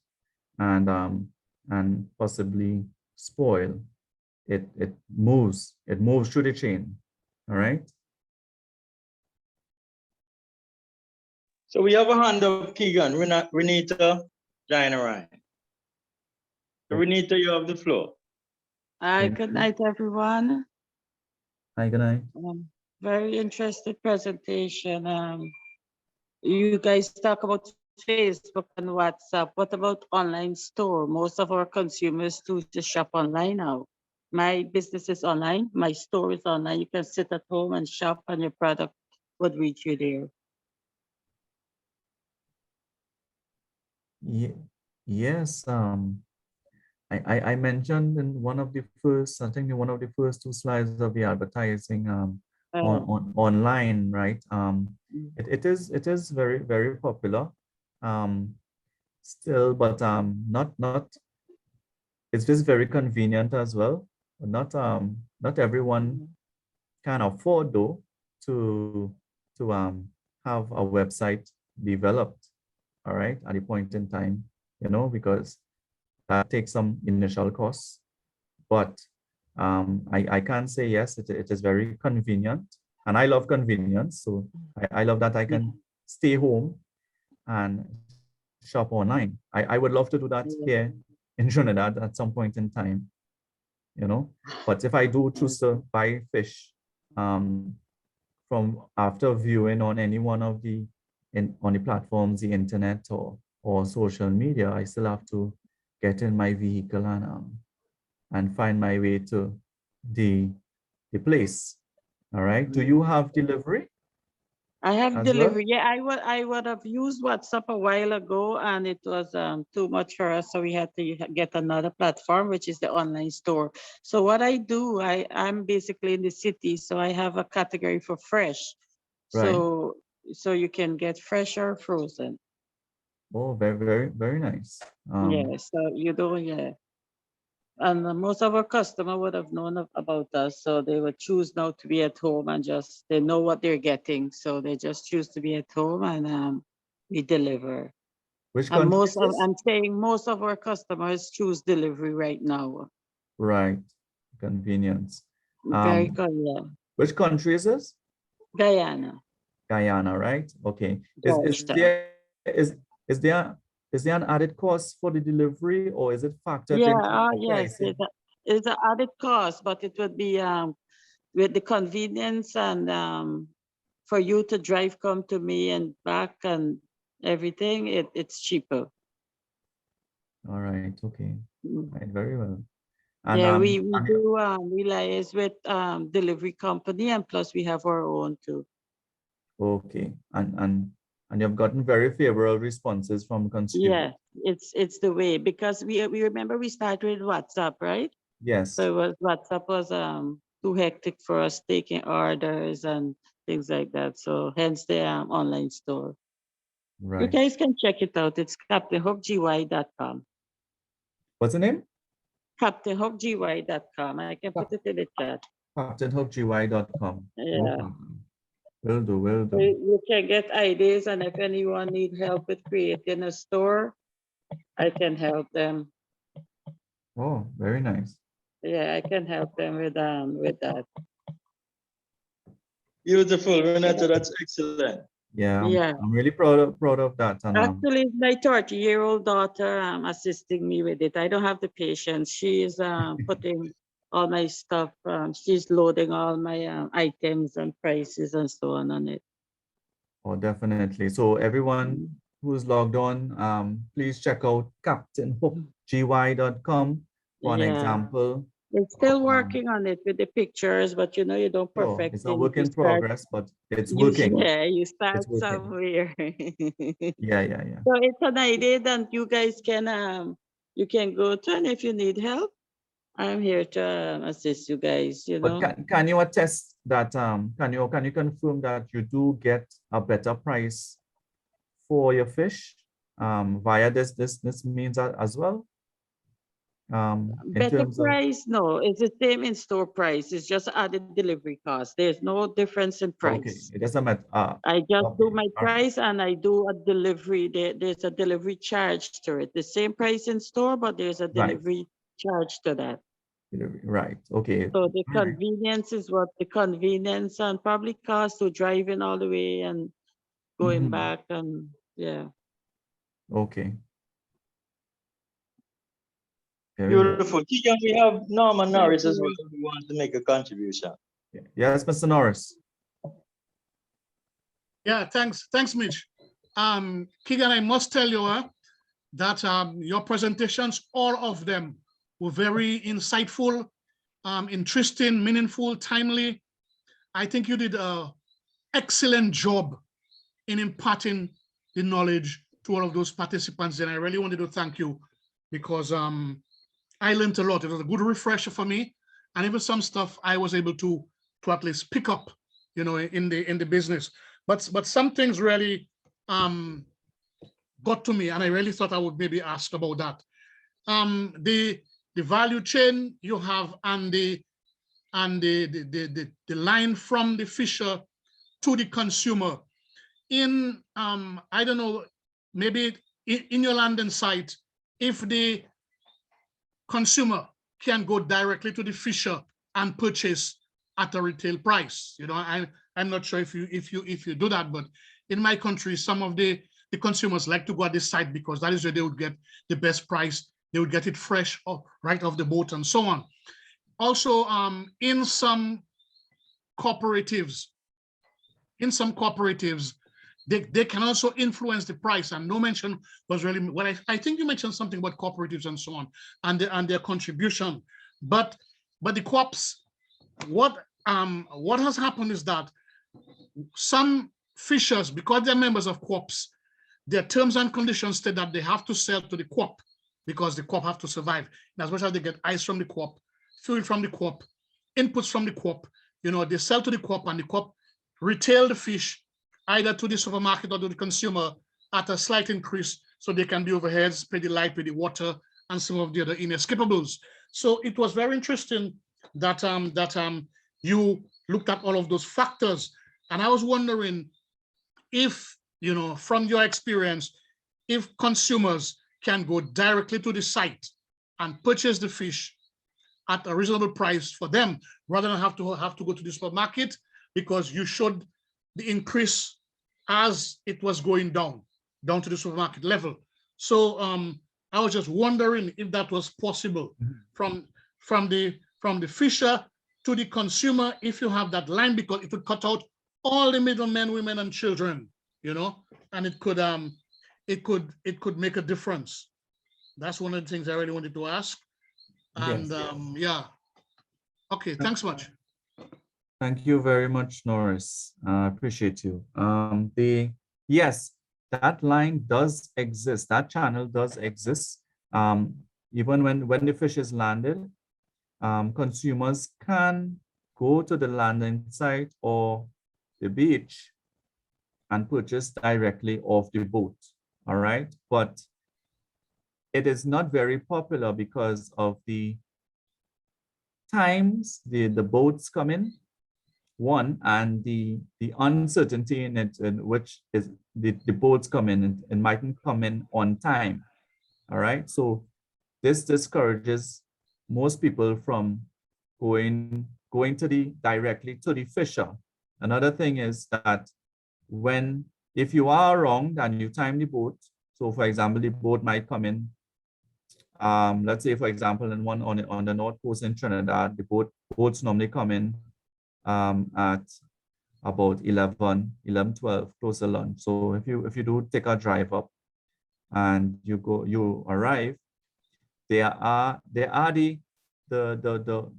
and possibly spoil. It moves through the chain, all right. So we have a hand up, Keegan, Renita, Diana Ryan. So Renita, you have the floor. Hi, good night, everyone. Hi, good night. Very interesting presentation. You guys talk about Facebook and WhatsApp. What about online store? Most of our consumers choose to shop online now. My business is online. My store is online. You can sit at home and shop, and your product would reach you there. Yes. I mentioned in one of the first, I think one of the first two slides of the advertising on online, right? It is very popular still, but not it's just very convenient as well. Not everyone can afford though to have a website developed, all right, at a point in time, because that takes some initial costs. But I can say yes, it is very convenient, and I love convenience. So I love that I can stay home and shop online. I would love to do that here in Trinidad at some point in time, But if I do choose to buy fish from after viewing on any one of on the platforms, the internet or social media, I still have to get in my vehicle and find my way to the place. All right. Do you have delivery? I have as delivery. well? Yeah, I would have used WhatsApp a while ago, and it was too much for us, so we had to get another platform, which is the online store. So what I do, I'm basically in the city, so I have a category for fresh. Right. So you can get fresh or frozen. Oh, very nice. Yeah. So you do, yeah. And most of our customer would have known about us, so they would choose now to be at home and they know what they're getting, so they just choose to be at home, and we deliver. Which And country is this? I'm saying most of our customers choose delivery right now. Right, convenience. Very good, yeah. Which country is this? Guyana. Guyana, right? Okay. Georgetown. Is there an added cost for the delivery, or is it factored Yeah, into the yes, pricing? it's an added cost, but it would be with the convenience and for you to drive, come to me and back and everything, it's cheaper. All right, okay. Right, very well. And Yeah, we do liaise with delivery company, and plus we have our own too. okay. And you've gotten very favorable responses from consumers. Yeah, it's the way, because we remember we started with WhatsApp, right? Yes. So it was WhatsApp was too hectic for us taking orders and things like that. So hence the online store. You Right. guys can check it out. It's CaptainHopeGY.com. What's the name? CaptainHopeGY.com. I can put it in the chat. CaptainHopeGY.com. No Yeah. problem. Will do, will So do. you can get ideas, and if anyone need help with creating a store, I can help them. Oh, very nice. Yeah, I can help them with that. Beautiful, Renata, that's excellent. Yeah, Yeah. I'm really proud of that. And Actually, it's my 30-year-old daughter assisting me with it. I don't have the patience. She is putting all my stuff. She's loading all my items and prices and so on it. oh, definitely. So everyone Mm. who's logged on, please check out CaptainHopeGY.com for an Yeah. example. We're still working on it with the pictures, but you know, you don't So perfect it's a things. work You in start, progress, but it's working. you start It's working. somewhere. Yeah, yeah, yeah. So it's an idea that you guys can you can go to, and if you need help, I'm here to assist you guys, you But know. can you attest that can you confirm that you do get a better price for your fish via this means as well? In Better terms of, price? No, it's the same in store price. It's just added delivery cost. There's no difference in okay, price. it doesn't matter. I just do Okay, my all right. price and I do a delivery. There's a delivery charge to it. The same price in store, but there's a Right. delivery charge to that. Right. Okay. So the All right. convenience is what the convenience and probably cost to driving all the way and going Mhm. back and yeah. Okay. Very good. Beautiful. Keegan, we have Norman Norris as well who wants to make a contribution. Yes, Mr. Norris. Yeah, thanks, Mitch. Keegan, I must tell you that your presentations, all of them, were very insightful, interesting, meaningful, timely. I think you did an excellent job in imparting the knowledge to all of those participants, and I really wanted to thank you because I learned a lot. It was a good refresher for me, and even some stuff I was able to at least pick up, you know, in the business. But some things really got to me, and I really thought I would maybe ask about that. The value chain you have and the line from the fisher to the consumer. In I don't know, maybe in your London site, if the consumer can go directly to the fisher and purchase at a retail price. You know, I'm not sure if you do that, but in my country, some of the consumers like to go at this site because that is where they would get the best price. They would get it fresh or right off the boat and so on. Also, in some cooperatives, they can also influence the price, and no mention was really, well, I think you mentioned something about cooperatives and so on, and their contribution. But the co-ops, what has happened is that some fishers, because they're members of co-ops, their terms and conditions state that they have to sell to the co-op because the co-op have to survive. And as much as they get ice from the co-op, fuel from the co-op, inputs from the co-op, you know, they sell to the co-op, and the co-op retail the fish either to the supermarket or to the consumer at a slight increase, so they can be overheads, pay the light, pay the water, and some of the other inescapables. So it was very interesting that you looked at all of those factors, and I was wondering if, you know, from your experience, if consumers can go directly to the site and purchase the fish at a reasonable price for them, rather than have to go to the supermarket, because you showed the increase as it was going down to the supermarket level. So I was just wondering if that was possible from the fisher to the consumer, if you have that line, because it would cut out all the middlemen, women, and children, you know, and it could make a difference. That's one of the things I really wanted to ask. And Yes. yeah. Okay, thanks much. Thank you very much, Norris. I appreciate you. Yes, that line does exist. That channel does exist. Even when the fish is landed, consumers can go to the landing site or the beach and purchase directly off the boat, all right? But it is not very popular because of the times the boats come in, one, and the uncertainty in it, in which is the boats come in and mightn't come in on time, all right? So this discourages most people from going directly to the fisher. Another thing is that if you are wrong and you time the boat, so for example, the boat might come in, let's say for example, in one on the north coast in Trinidad, the boats normally come in at about 11, 12, close to lunch. So if you do take a drive up and you arrive, there are the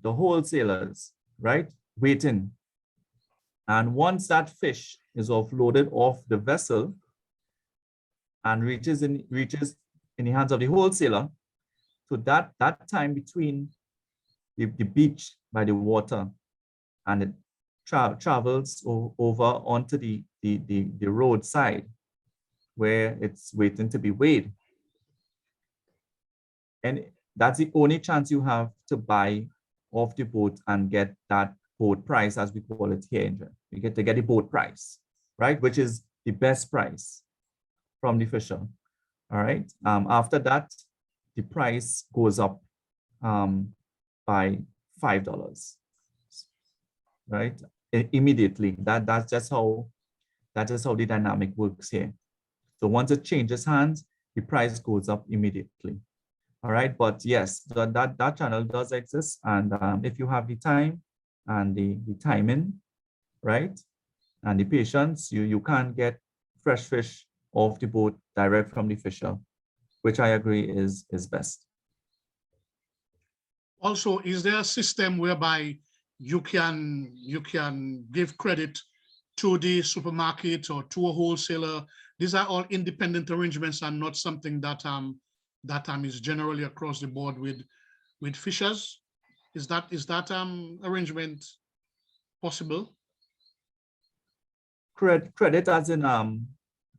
wholesalers, right, waiting. And once that fish is offloaded off the vessel and reaches in the hands of the wholesaler, so that time between the beach by the water and it travels over onto the roadside where it's waiting to be weighed. And that's the only chance you have to buy off the boat and get that boat price, as we call it here. You get the boat price, right? Which is the best price from the fisher, all right? After that, the price goes up by $5, right? Immediately. That's just how the dynamic works here. So once it changes hands, the price goes up immediately. All right, but yes, that channel does exist, and if you have the time and the timing, right, and the patience, you can get fresh fish off the boat direct from the fisher, which I agree is best. Also, is there a system whereby you can give credit to the supermarket or to a wholesaler? These are all independent arrangements and not something that is generally across the board with fishers. Is that arrangement possible? Credit as in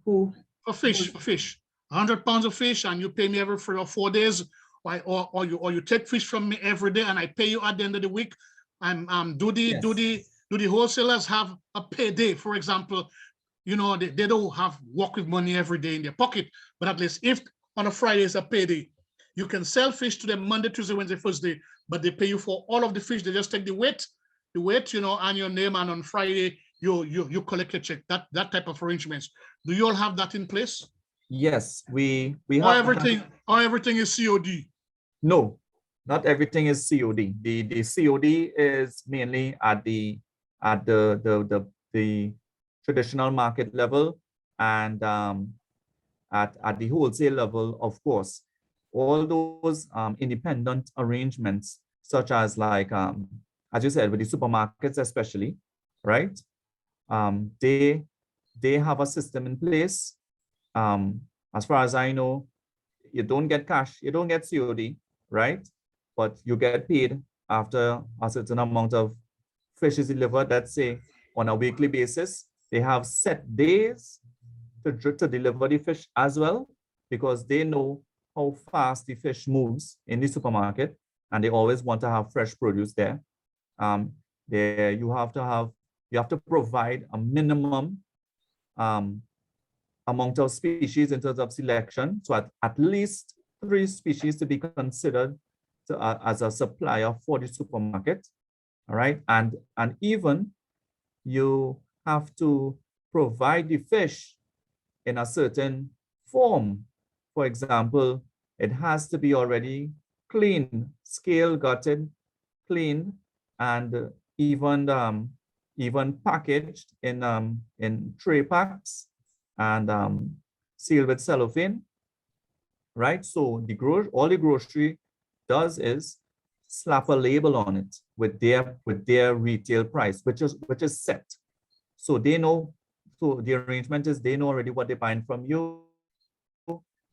who? For fish, 100 pounds of fish, and you pay me every 3 or 4 days, or you take fish from me every day, and I pay you at the end of the week. Do the wholesalers have a payday? For example, you know, they don't have work with money every day in their pocket, but at least if on a Friday is a payday, you can sell fish to them Monday, Tuesday, Wednesday, Thursday, but they pay you for all of the fish. They just take the weight, you know, and your name, and on Friday you collect a check. That type of arrangements. Do you all have that in place? Yes, we Or have. everything is COD? No, not everything is COD. The COD is mainly at the traditional market level and at the wholesale level, of course. All those independent arrangements, such as like, as you said, with the supermarkets especially, right? They have a system in place. As far as I know, you don't get cash, you don't get COD, right? But you get paid after a certain amount of fish is delivered, let's say on a weekly basis. They have set days to deliver the fish as well, because they know how fast the fish moves in the supermarket, and they always want to have fresh produce there. There you have to provide a minimum amount of species in terms of selection. So at least 3 species to be considered as a supplier for the supermarket. All right, and even you have to provide the fish in a certain form. For example, it has to be already clean, scale gutted, clean, and even packaged in tray packs and sealed with cellophane, right? So all the grocery does is slap a label on it with their retail price, which is set. So they know. So the arrangement is they know already what they're buying from you,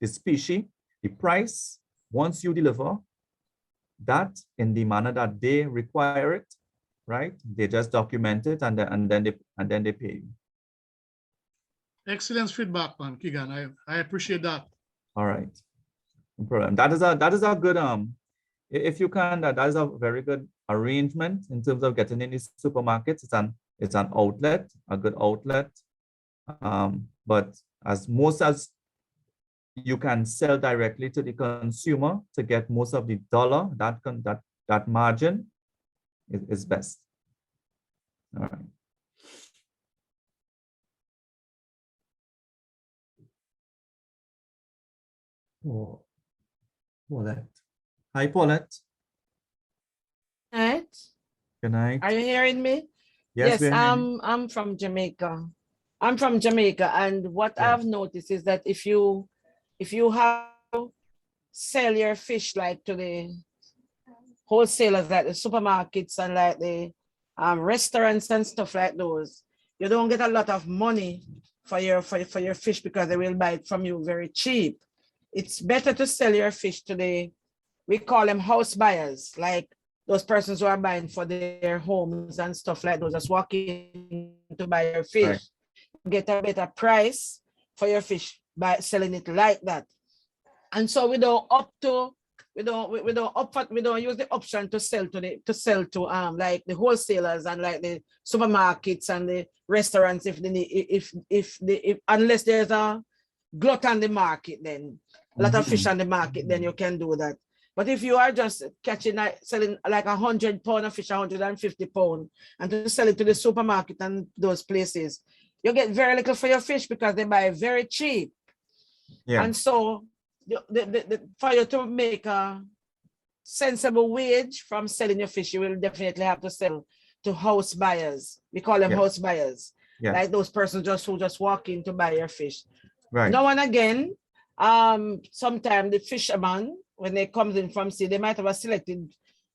the species, the price. Once you deliver, that in the manner that they require it, right? They just document it and then they pay you. Excellent feedback, man, Keegan. I appreciate that. All right, no problem. That is a good if you can, that is a very good arrangement in terms of getting in these supermarkets. It's an outlet, a good outlet. But as most as you can sell directly to the consumer to get most of the dollar, that margin is best. All right. Oh, Paulette. Hi, Paulette. Right? Good night. Are you hearing me? Yes, we're hearing you. I'm from Jamaica. I'm from Jamaica, and what Yeah. I've noticed is that if you have to sell your fish like to the wholesalers, like the supermarkets and like the restaurants and stuff like those, you don't get a lot of money for your fish because they will buy it from you very cheap. It's better to sell your fish to the, we call them house buyers, like those persons who are buying for their homes and stuff like those, just walking to buy your fish. Right. Get a better price for your fish by selling it like that. And so we don't use the option to sell to like the wholesalers and like the supermarkets and the restaurants if they need, if unless there's a glut on the market, then a lot of fish on the market, then you can do that. But if you are just catching, selling like 100 pound of fish, 150 pound, and to sell it to the supermarket and those places, you get very little for your fish because they buy very cheap. Yeah. And so for you to make a sensible wage from selling your fish, you will definitely have to sell to house buyers. We call them Yes. house buyers. Yes. Like those persons who just walk in to buy your fish. Right. Now and again, sometimes the fisherman, when they comes in from sea, they might have a selected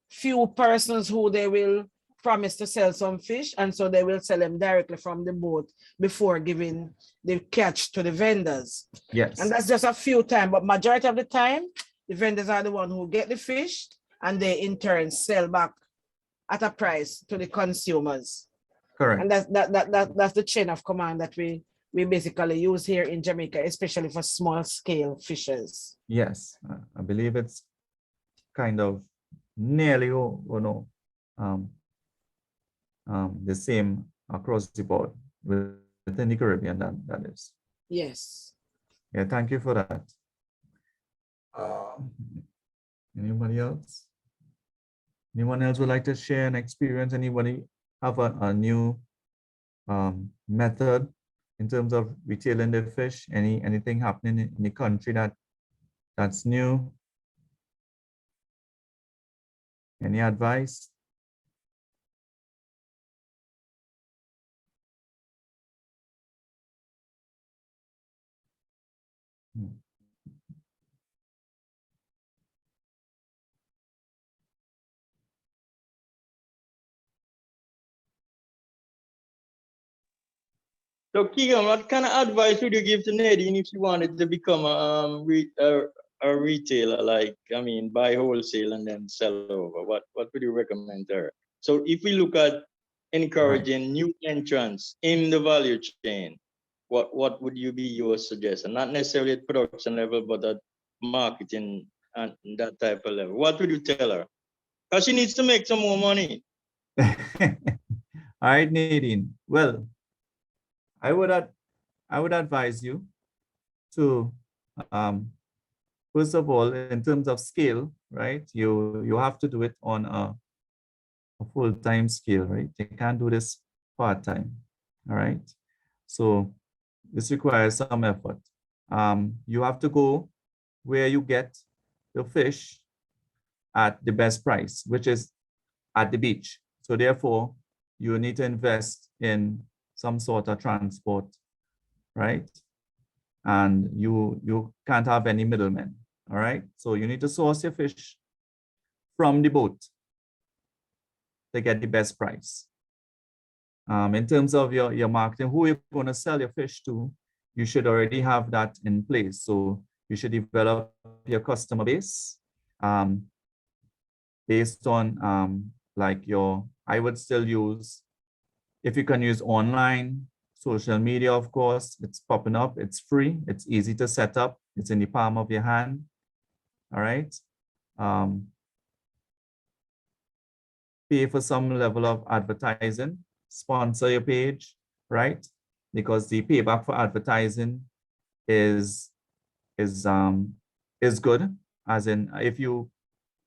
few persons who they will promise to sell some fish, and so they will sell them directly from the boat before giving the catch to the vendors. Yes. And that's just a few times, but majority of the time, the vendors are the one who get the fish and they in turn sell back at a price to the consumers. Correct. And that's the chain of command that we basically use here in Jamaica, especially for small scale fishers. Yes, I believe it's kind of nearly, the same across the board within the Caribbean. That is. Yes. Yeah, thank you for that. Anybody else? Anyone else would like to share an experience? Anybody have a new method in terms of retailing their fish? Anything happening in the country that's new? Any advice? So Keegan, what kind of advice would you give to Nadine if she wanted to become a retailer, like, I mean, buy wholesale and then sell over? What would you recommend to her? So if we look at encouraging new entrants in the value chain, what would you be your suggestion? Not necessarily at production level, but at marketing and that type of level. What would you tell her? Because she needs to make some more money. All right, Nadine. Well, I would advise you to first of all, in terms of scale, right? You have to do it on a full-time scale, right? You can't do this part-time. All right. So this requires some effort. You have to go where you get the fish at the best price, which is at the beach. So therefore, you need to invest in some sort of transport, right? And you can't have any middlemen, all right? So you need to source your fish from the boat to get the best price. In terms of your marketing, who you're going to sell your fish to, you should already have that in place. So you should develop your customer base. based on like I would still use, if you can use online, social media, of course, it's popping up, it's free, it's easy to set up, it's in the palm of your hand, all right? Pay for some level of advertising, sponsor your page, right? Because the payback for advertising is good, as in if you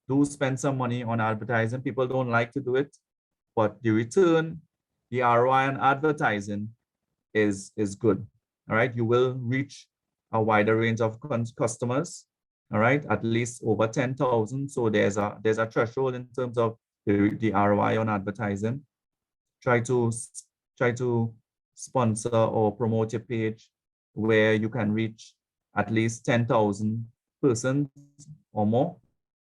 do spend some money on advertising, people don't like to do it, but the return, the ROI on advertising is good, all right? You will reach a wider range of customers, all right? At least over 10,000. So there's a threshold in terms of the ROI on advertising. Try to sponsor or promote your page where you can reach at least 10,000 persons or more,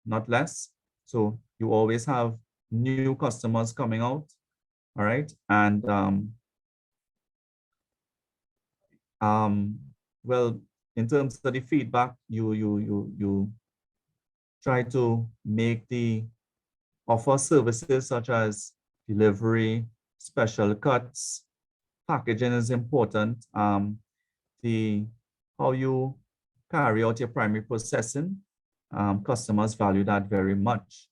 not less. So you always have new customers coming out, all right? And well, in terms of the feedback, you try to make the offer services such as delivery, special cuts, packaging is important. How you carry out your primary processing, customers value that very much.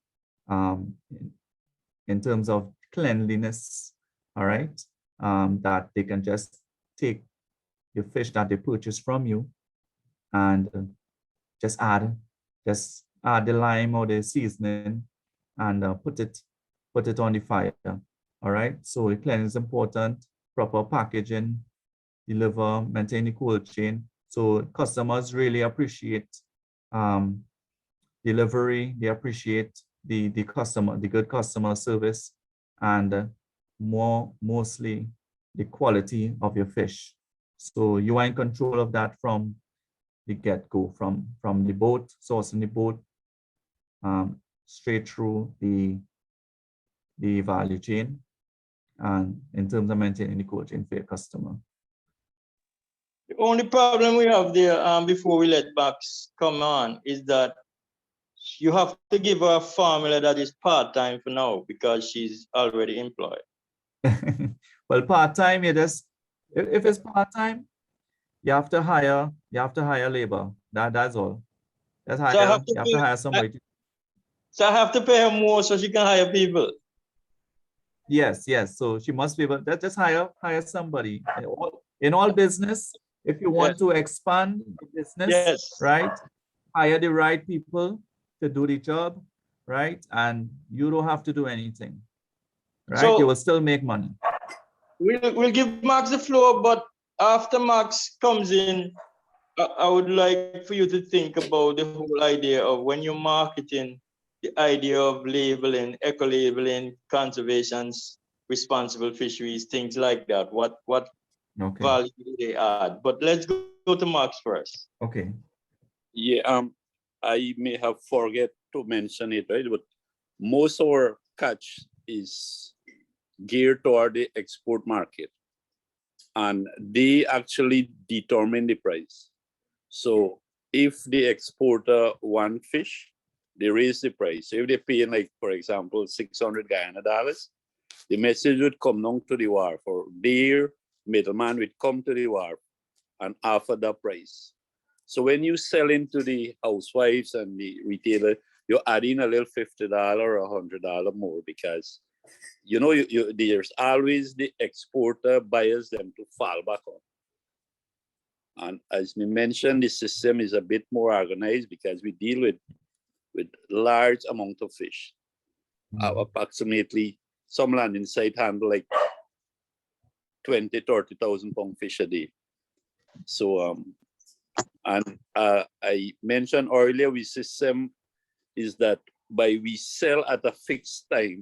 In terms of cleanliness, all right, that they can just take your fish that they purchase from you and just add the lime or the seasoning and put it on the fire. All right, so the cleaning is important, proper packaging, deliver, maintain the cold chain. So customers really appreciate delivery, they appreciate the good customer service, and mostly the quality of your fish. So you are in control of that from the get-go, from the boat, sourcing the boat, straight through the value chain, and in terms of maintaining the cold chain for your customer. The only problem we have there, before we let Max come on, is that you have to give her a formula that is part-time for now because she's already employed. Well, part-time, if it's part-time, you have to hire labor. That's all. You have to hire somebody. So I have to pay her more so she can hire people. Yes. So she must be able to just hire somebody. In all business, if you want to expand the business, right, hire the right people to do the job, right? And you don't have to do anything, right? So, you will still make money. We'll give Max the floor, but after Max comes in, I would like for you to think about the whole idea of when you're marketing, the idea of labeling, eco-labeling, conservations, responsible fisheries, things like that. What value do they add? But let's go to Max first. Okay. Yeah, I may have forget to mention it, right? But most of our catch is geared toward the export market, and they actually determine the price. So if the exporter want fish, they raise the price. So if they pay, like, for example, 600 Guyana dollars, the message would come down to the wharf, or their middleman would come to the wharf and offer the price. So when you sell into the housewives and the retailer, you're adding a little $50 or $100 more, because you know there's always the exporter buyers them to fall back on. And as we mentioned, the system is a bit more organized because we deal with large amount of fish. Approximately, some landing site handle like 20,000-30,000 pound fish a day. So and I mentioned earlier, we system is that by we sell at a fixed time,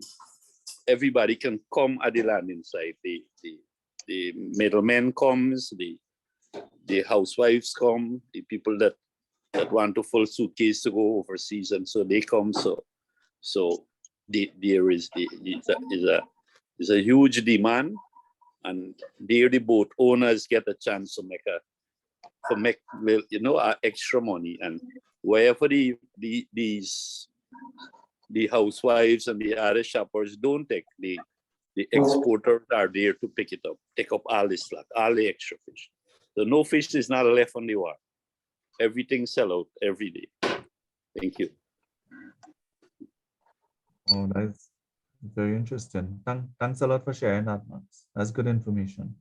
everybody can come at the landing site. The middleman comes, the housewives come, the people that want to full suitcase to go overseas, and so they come. So there is a huge demand, and there the boat owners get a chance to make extra money. And wherever these the housewives and the other shoppers don't take. The exporters are there to pick it up, take up all the slack, all the extra fish. So no fish is not left on the wharf. Everything sell out every day. Thank you. Oh, that's very interesting. Thanks a lot for sharing that, Max. That's good information.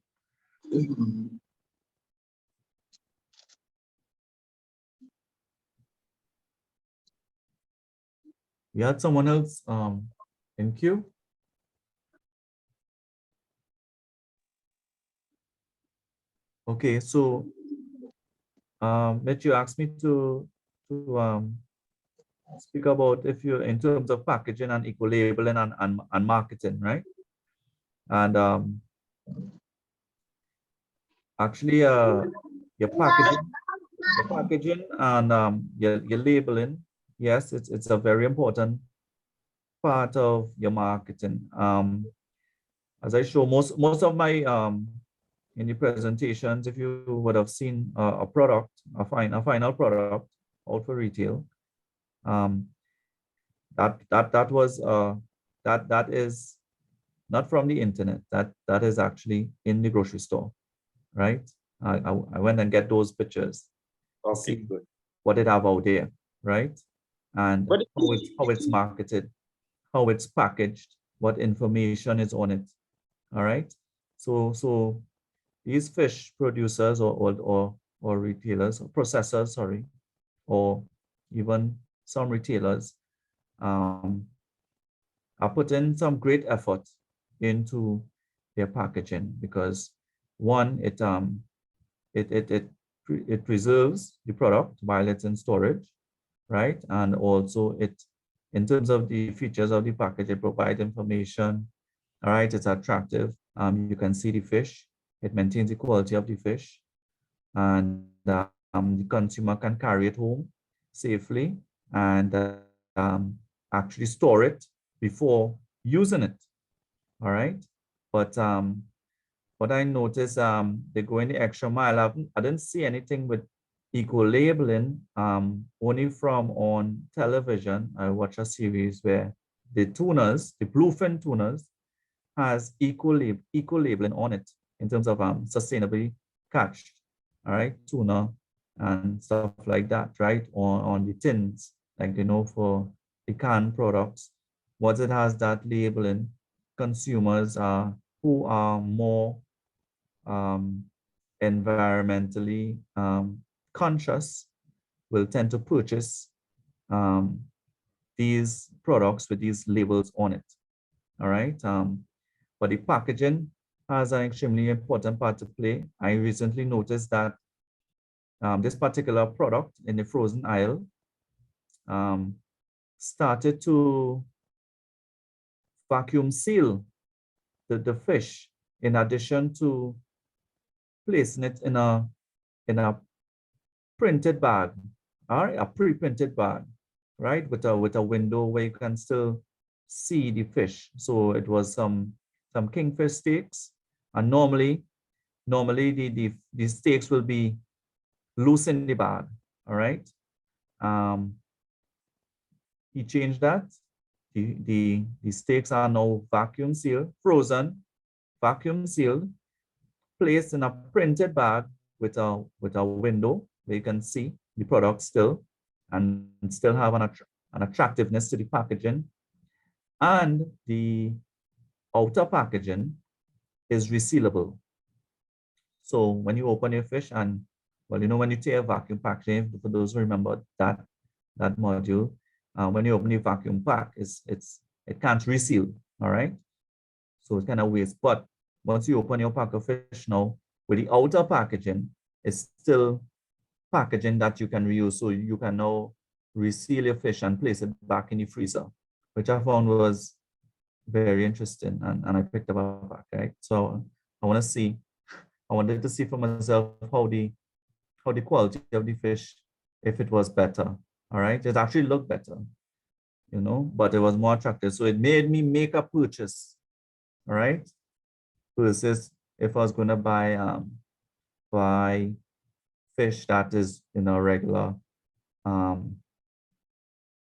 We had someone else in queue. Okay, so Mitch, you asked me to speak about if you're in terms of packaging and eco-labeling and marketing, right? And actually, your packaging and your labeling, yes, it's a very important part of your marketing. As I show most of my in the presentations, if you would have seen a product, a final product out for retail, that is not from the internet. That is actually in the grocery store, right? I went and get those pictures. Okay, See good. what it have out there, right? And But how it's marketed, how it's packaged, what information is on it. All right. So these fish producers or retailers or processors, sorry, or even some retailers are putting some great effort into their packaging because one, it preserves the product while it's in storage, right? And also in terms of the features of the package, it provides information. All right, it's attractive. You can see the fish. It maintains the quality of the fish, and the consumer can carry it home safely and actually store it before using it. All right, but what I noticed, they're going the extra mile. I didn't see anything with eco-labeling, only from on television. I watched a series where the tunas, the bluefin tunas, has eco-labeling on it in terms of sustainably catched, all right, tuna and stuff like that, right, on the tins, like, for the canned products. Once it has that labeling, consumers who are more environmentally conscious will tend to purchase these products with these labels on it. All right. But the packaging has an extremely important part to play. I recently noticed that this particular product in the frozen aisle started to vacuum seal the fish in addition to placing it in a printed bag, all right, a pre-printed bag, right, with a window where you can still see the fish. So it was some kingfish steaks, and normally the steaks will be loose in the bag, all right. He changed that. The steaks are now vacuum sealed, frozen, vacuum sealed, placed in a printed bag with a window where you can see the product still and still have an attractiveness to the packaging. And the outer packaging is resealable. So when you open your fish and, well, when you take a vacuum packaging, for those who remember that module, when you open the vacuum pack, it can't reseal, all right? So it's kind of waste. But once you open your pack of fish now, with the outer packaging, it's still packaging that you can reuse. So you can now reseal your fish and place it back in the freezer, which I found was very interesting. And I picked up a pack, right? So I wanted to see for myself how the quality of the fish, if it was better. All right. It actually looked better, but it was more attractive. So it made me make a purchase. All right. Versus if I was going to buy fish that is in a regular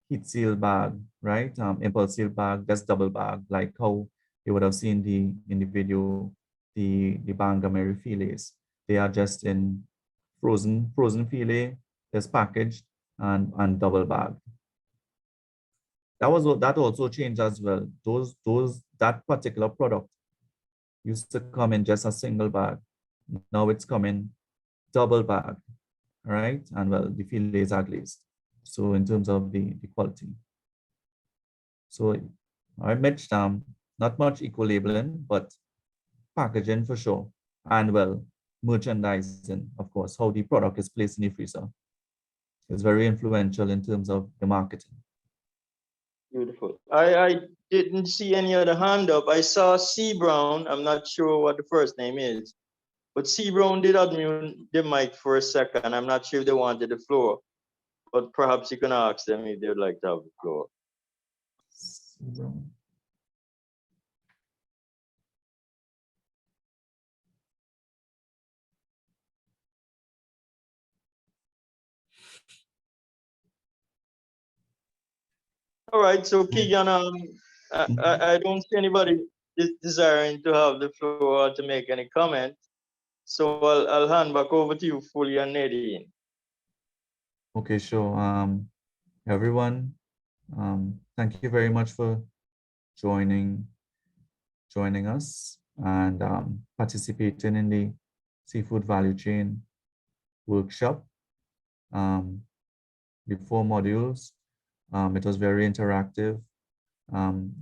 heat seal bag, right? Impulsive bag, that's double bag, like how you would have seen in the video, the Bangamere fillets. They are just in frozen fillet, just packaged and double bag. That also changed as well. That particular product used to come in just a single bag. Now it's coming double bag, right? And well, the fillets are glazed. So in terms of the quality. So I Mitch, not much eco-labeling, but packaging for sure. And well, merchandising, of course, how the product is placed in the freezer is very influential in terms of the marketing. Beautiful. I didn't see any other hand up. I saw C Brown. I'm not sure what the first name is, but C Brown did unmute the mic for a second. I'm not sure if they wanted the floor, but perhaps you can ask them if they would like to have the floor. All right, so Keegan, I don't see anybody desiring to have the floor or to make any comment. So I'll hand back over to you, Fully and Nadine. Okay, sure. Everyone, thank you very much for joining us and participating in the seafood value chain workshop. The 4 modules. It was very interactive.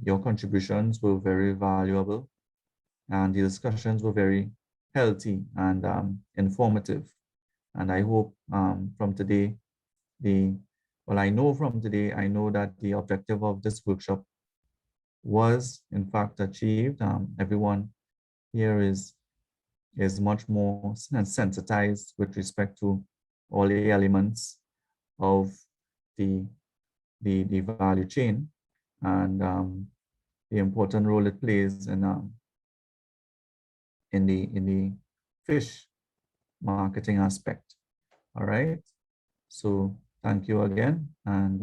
Your contributions were very valuable, and the discussions were very healthy and informative. And I hope from today, I know from today, I know that the objective of this workshop was in fact achieved. Everyone here is much more sensitized with respect to all the elements of the value chain and the important role it plays in the fish marketing aspect. All right. So thank you again, and